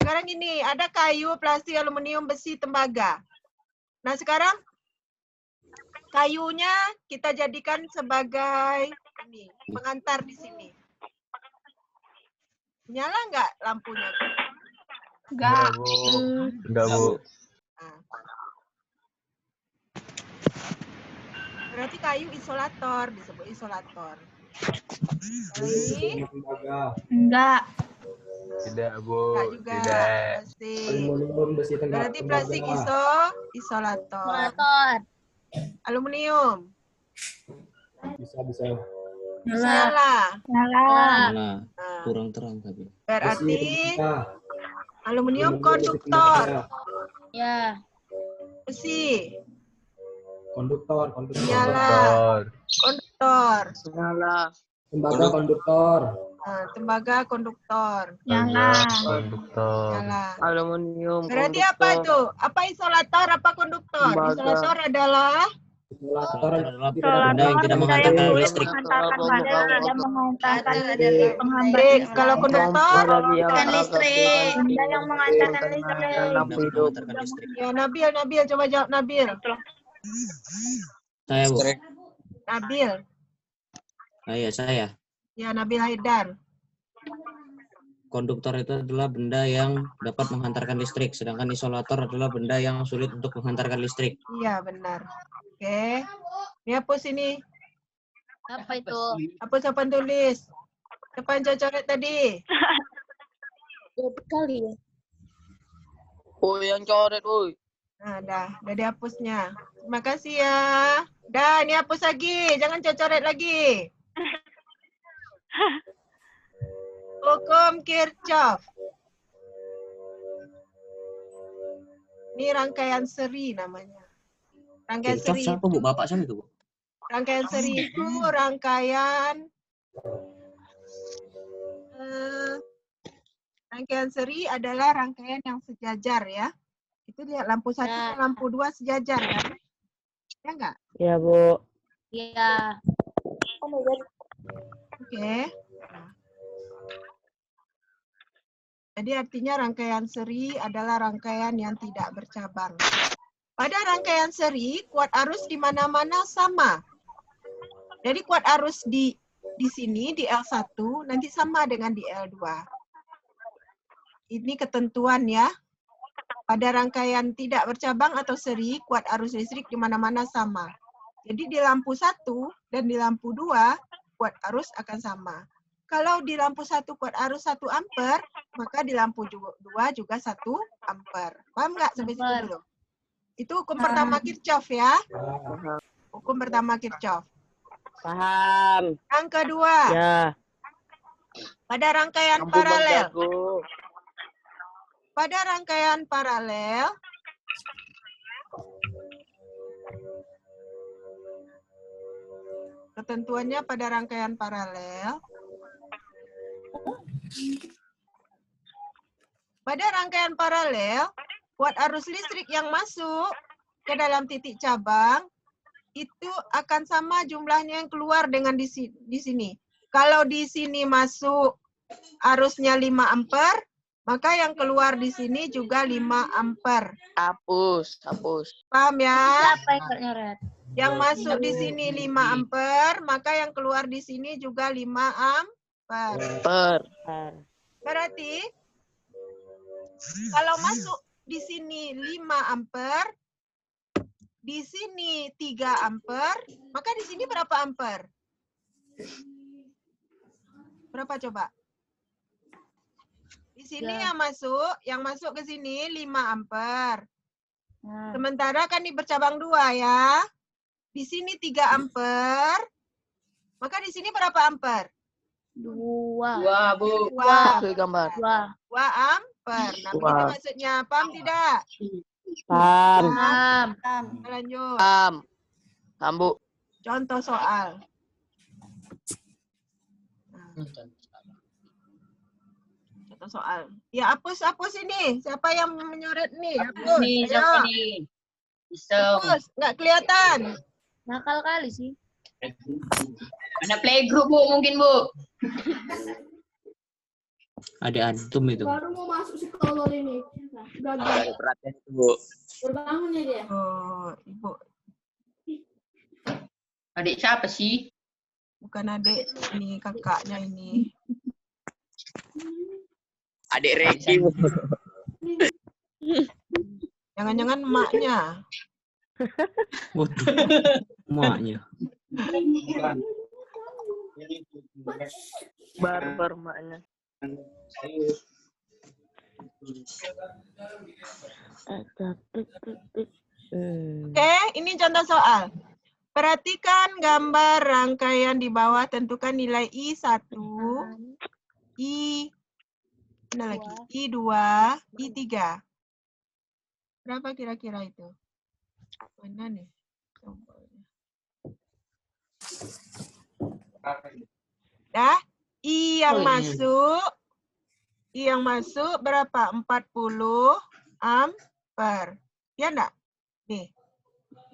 sekarang ini ada kayu, plastik, aluminium, besi, tembaga. Nah, sekarang kayunya kita jadikan sebagai ini, pengantar di sini. Nyala nggak lampunya? Enggak, Bu. Nah. Berarti kayu isolator, disebut isolator. Ini Enggak. Tidak, Bu. enggak juga. Plastik. Aluminium, besi, tembaga. Berarti plastik isolator. Motor. Aluminium. Bisa. Nyala. Mana? Nah, Kurang terang tapi. berarti aluminium konduktor. Ya. Besi. Konduktor. Nyala. Konduktor. Tembaga konduktor. Nah, tembaga konduktor. Nyala. Nyala. Aluminium. Berarti apa itu? Apa isolator? Apa konduktor? Tembaga. Isolator adalah Isolator adalah benda yang tidak menghantarkan listrik. listrik. Kalau konduktor, Bukan listrik. Benda yang mengantarkan listrik. Benda menghantarkan listrik. ya Nabil, coba jawab Nabil. Saya, Bu. Nabil, Saya. ya Nabil Haidar. Konduktor itu adalah benda yang dapat menghantarkan listrik, sedangkan isolator adalah benda yang sulit untuk menghantarkan listrik. Iya benar. Oke, ini hapus ini. Apa itu? Hapus apa tulis? Siapa yang coret tadi? Kali ya. Oh, yang coret, woi. Nah, udah dihapusnya. Terima kasih ya. Dah, ini hapus lagi. Jangan coret lagi. Hukum Kirchhoff. Ini rangkaian seri namanya. Rangkaian Kirchhoff seri. siapa, Bu? Bapak saya itu, Bu. Rangkaian seri itu rangkaian rangkaian seri adalah rangkaian yang sejajar ya. Itu lihat lampu 1 dan lampu 2 sejajar kan? Ya enggak? Ya, Bu. Iya. Oh my God. Oke. Jadi artinya rangkaian seri adalah rangkaian yang tidak bercabang. Pada rangkaian seri, kuat arus di mana-mana sama. Jadi kuat arus di sini, di L1, nanti sama dengan di L2. Ini ketentuan ya. Pada rangkaian tidak bercabang atau seri, kuat arus listrik di mana-mana sama. Jadi di lampu 1 dan di lampu 2, kuat arus akan sama. Kalau di lampu 1 kuat arus 1 ampere, maka di lampu 2 juga 1 ampere. Paham nggak sampai situ dulu? Itu hukum pertama Kirchhoff ya. Hukum pertama Kirchhoff. Paham. Yang kedua, Ya. pada rangkaian paralel. Pada rangkaian paralel, ketentuannya pada rangkaian paralel. Pada rangkaian paralel, kuat arus listrik yang masuk ke dalam titik cabang itu akan sama jumlahnya yang keluar dengan di sini. Kalau di sini masuk arusnya 5 ampere, maka yang keluar di sini juga 5 ampere. Hapus. Paham ya? Siapa yang nyoret? Yang masuk di sini 5 ampere, maka yang keluar di sini juga 5 ampere. Berarti kalau masuk di sini 5 ampere, di sini 3 ampere, maka di sini berapa ampere? Berapa coba? Di sini yang masuk ke sini 5 ampere. Sementara kan ini bercabang 2 ya. Di sini 3 ampere. Maka di sini berapa ampere? 2. 2, Bu. 2 gambar. 2 ampere. Nah, begitu maksudnya. Paham tidak? Paham. Lanjut. Paham, Bu. Contoh soal. Contoh soal. Ya, hapus ini. Siapa yang menyoret nih? Hapus. Nih, Ayo. siapa nih? Hapus. Nggak kelihatan. Nakal kali sih. Ada playgroup, Bu, mungkin, Bu. Ada antum itu. Baru mau masuk sekolah ini. Gagal. Ada perhatian itu, Bu. Berbangunnya dia. Oh, Ibu. Adik siapa sih? Bukan adik. Ini kakaknya ini. Adik Regi, Bu. Jangan-jangan emaknya. Waduh, emaknya. Barbar maknya. Oke, ini contoh soal. Perhatikan gambar rangkaian di bawah, tentukan nilai I1, I2, I3. Berapa kira-kira itu? Mana nih? Dah, I yang masuk berapa? 40 ampere. Ya enggak? Nih.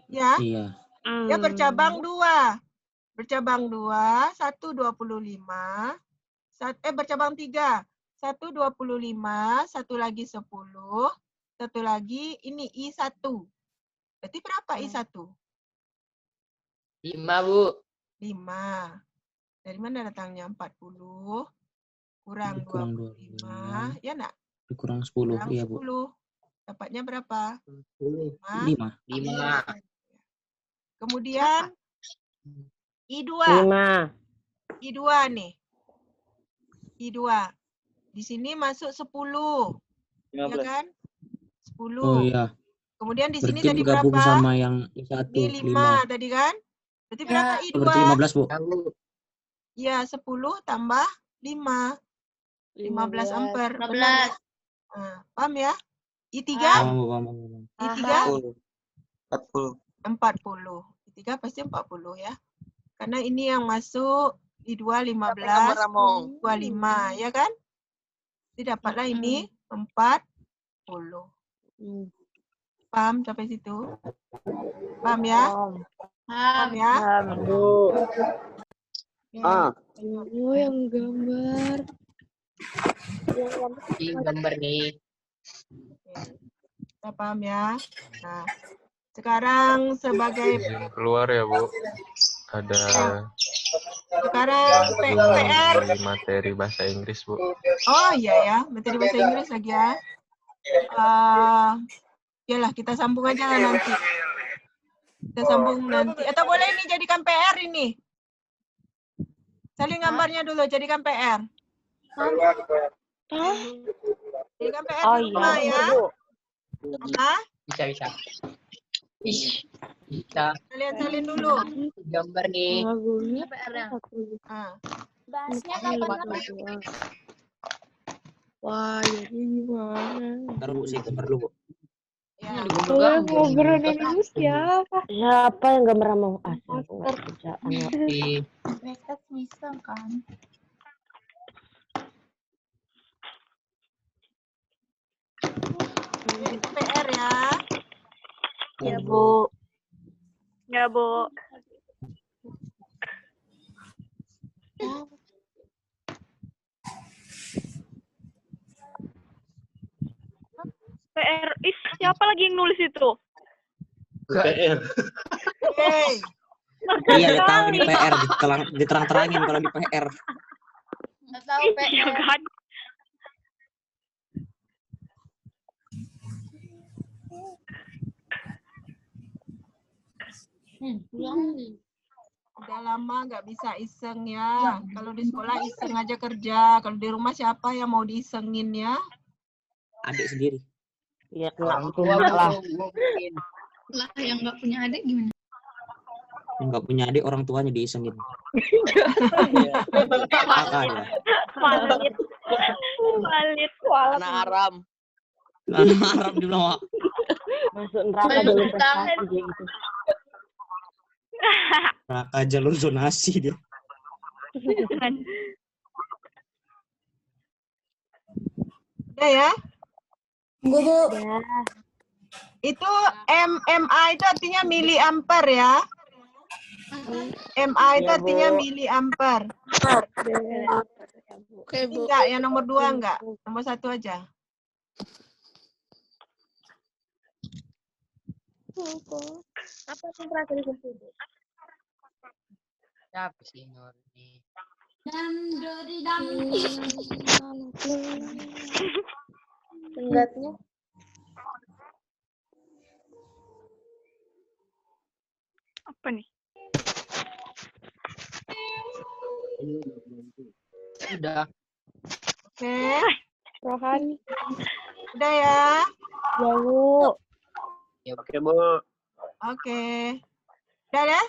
Ya? Iya. Ya bercabang 2. Bercabang 2, 1 25. Bercabang 3. 1 25, satu lagi 10, satu lagi ini I1. Berarti berapa I1? 5, Bu. 5. Dari mana datangnya 40? Kurang 25. Ya enggak? Kurang 10, iya, Bu. 10. Dapatnya berapa? 5. Kemudian I2. 5. I2 nih. I2. Di sini masuk 10. 15. Ya kan? 10. Oh iya. Kemudian di sini Berarti tadi bergabung berapa? sama yang I1, Ini 5. tadi kan? Berarti berapa I2? Berarti 15, Bu. Ya, 10 tambah 5. 15 ampere. 15. Benar. Nah, paham ya? I3? Paham. I3? 40. 40. I3 pasti 40 ya. Karena ini yang masuk I2 15, 25, ya kan? Jadi dapatlah ini 40. Paham sampai situ? Paham ya? Paham ya? Bu. Ya. Oh, yang gambar. Gambar nih. Kita paham ya? Nah, sekarang sebagai Izin keluar ya, Bu. Ada sekarang PR. di materi bahasa Inggris, Bu. Oh iya ya, materi bahasa Inggris lagi ya. Yalah, kita sambung aja lah nanti. Kita sambung nanti. Atau boleh ini jadikan PR ini. Salin gambarnya dulu, jadikan PR. Jadikan PR di rumah ya. Apa? Bisa. Bisa. Kalian salin dulu. Gambar nih. PR-nya. Bahasnya kapan? Wah, ini gimana? Ntar Bu, saya gambar dulu, Bu. Ya. Ngobrol ini siapa? Siapa yang gambar mau asal nggak kerjaan? Mereka bisa kan? Ini PR ya. Ya, Bu. Ya, Bu. PR, siapa lagi yang nulis itu? PR. Hey. Iya, udah tahu di PR, diterang-terangin kalau di PR. Nggak tahu PR. Iya kan? Udah lama nggak bisa iseng ya. Kalau di sekolah iseng aja kerja. Kalau di rumah siapa yang mau diisengin ya? Adik sendiri. Iya, kena tua lah. Lah, yang nggak punya adik gimana? Nggak punya adik, orang tuanya diisengin. Kakak dia. Valid. Anak haram. Anak Arab di bawah. Masuk neraka jalur prestasi gitu. Neraka jalur zonasi dia. Udah ya? Bu. Ya. Itu MA itu artinya miliampere ya. MA itu Ya, artinya Bu. miliampere. Oke, Bu. Enggak, yang nomor 2 enggak. Nomor 1 aja. Apa yang terakhir itu? Siapa sih ini? Enggaknya. Apa nih? Udah. Oke. Rohani. Udah ya? Ya, Bu. Oke, Bu. Oke. Udah ya?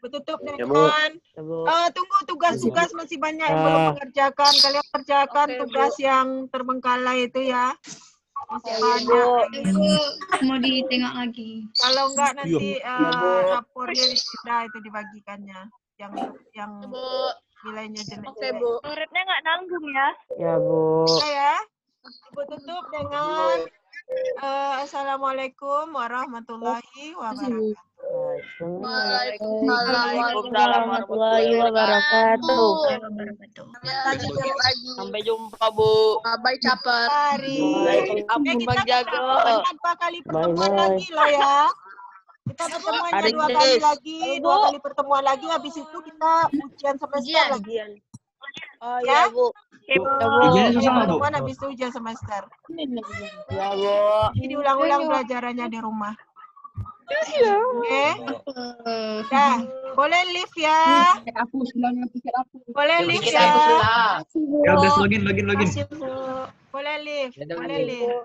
Tutup Ya, Bu. dengan Ya, Bu. tunggu tugas-tugas masih banyak yang Ah. belum mengerjakan. Kalian kerjakan Oke, tugas yang terbengkalai itu ya. Masih Ya, banyak. Bu. Bu, mau ditengok lagi. Kalau enggak nanti Bu. rapornya sudah itu dibagikannya. Yang Bu. nilainya jelek. Oke, Bu. Muridnya nggak nanggung ya? Ya, Bu. Udah ya? Ibu tutup dengan Assalamualaikum warahmatullahi wabarakatuh. Waalaikumsalam Warahmatullahi wabarakatuh. Sampai jumpa, Bu. Bye, caper. Hari. Aku kita menjaga. berapa kali pertemuan lagi loh ya. Kita pertemuannya Hari 2 kali Inggris. lagi, 2 kali pertemuan lagi. Habis itu kita ujian semester lagi. Oh, Ya? ya, Bu. Oke, Bu. Ujiannya susah nggak, Bu? Pertemuan habis itu ujian semester. Ya, Bu. Jadi diulang-ulang pelajarannya di rumah. Oke? Dah, boleh live ya. Aku sebelahnya pikir aku. Boleh live Pikir ya. aku sudah. Ya udah login. Boleh live. Boleh live.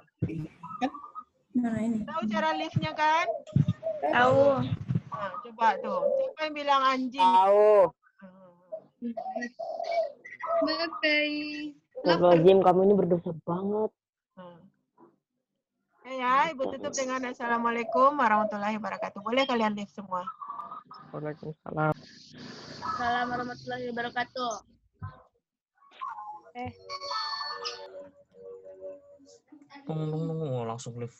Tahu cara live-nya kan? Tahu. Nah, coba tuh. Siapa yang bilang anjing? Tahu. Bye. Astagfirullahaladzim, kamu ini berdosa banget. Ya, Ibu tutup dengan Assalamualaikum warahmatullahi wabarakatuh. Boleh kalian live semua? Waalaikumsalam. Assalamualaikum warahmatullahi wabarakatuh. Langsung live.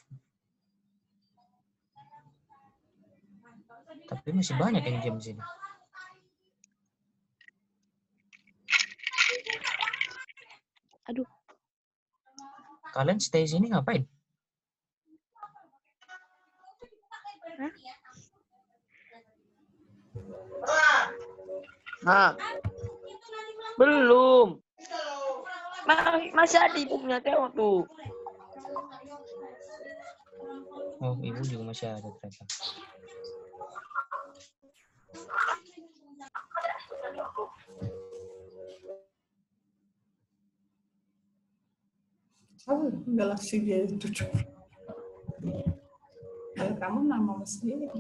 Tapi masih banyak yang jam sini. Aduh. Kalian stay sini ngapain? Hah? Belum. Masih ada ibu punya Teo tuh. Oh, ibu juga masih ada ternyata. Galaxy J7. Kalau kamu nama sendiri.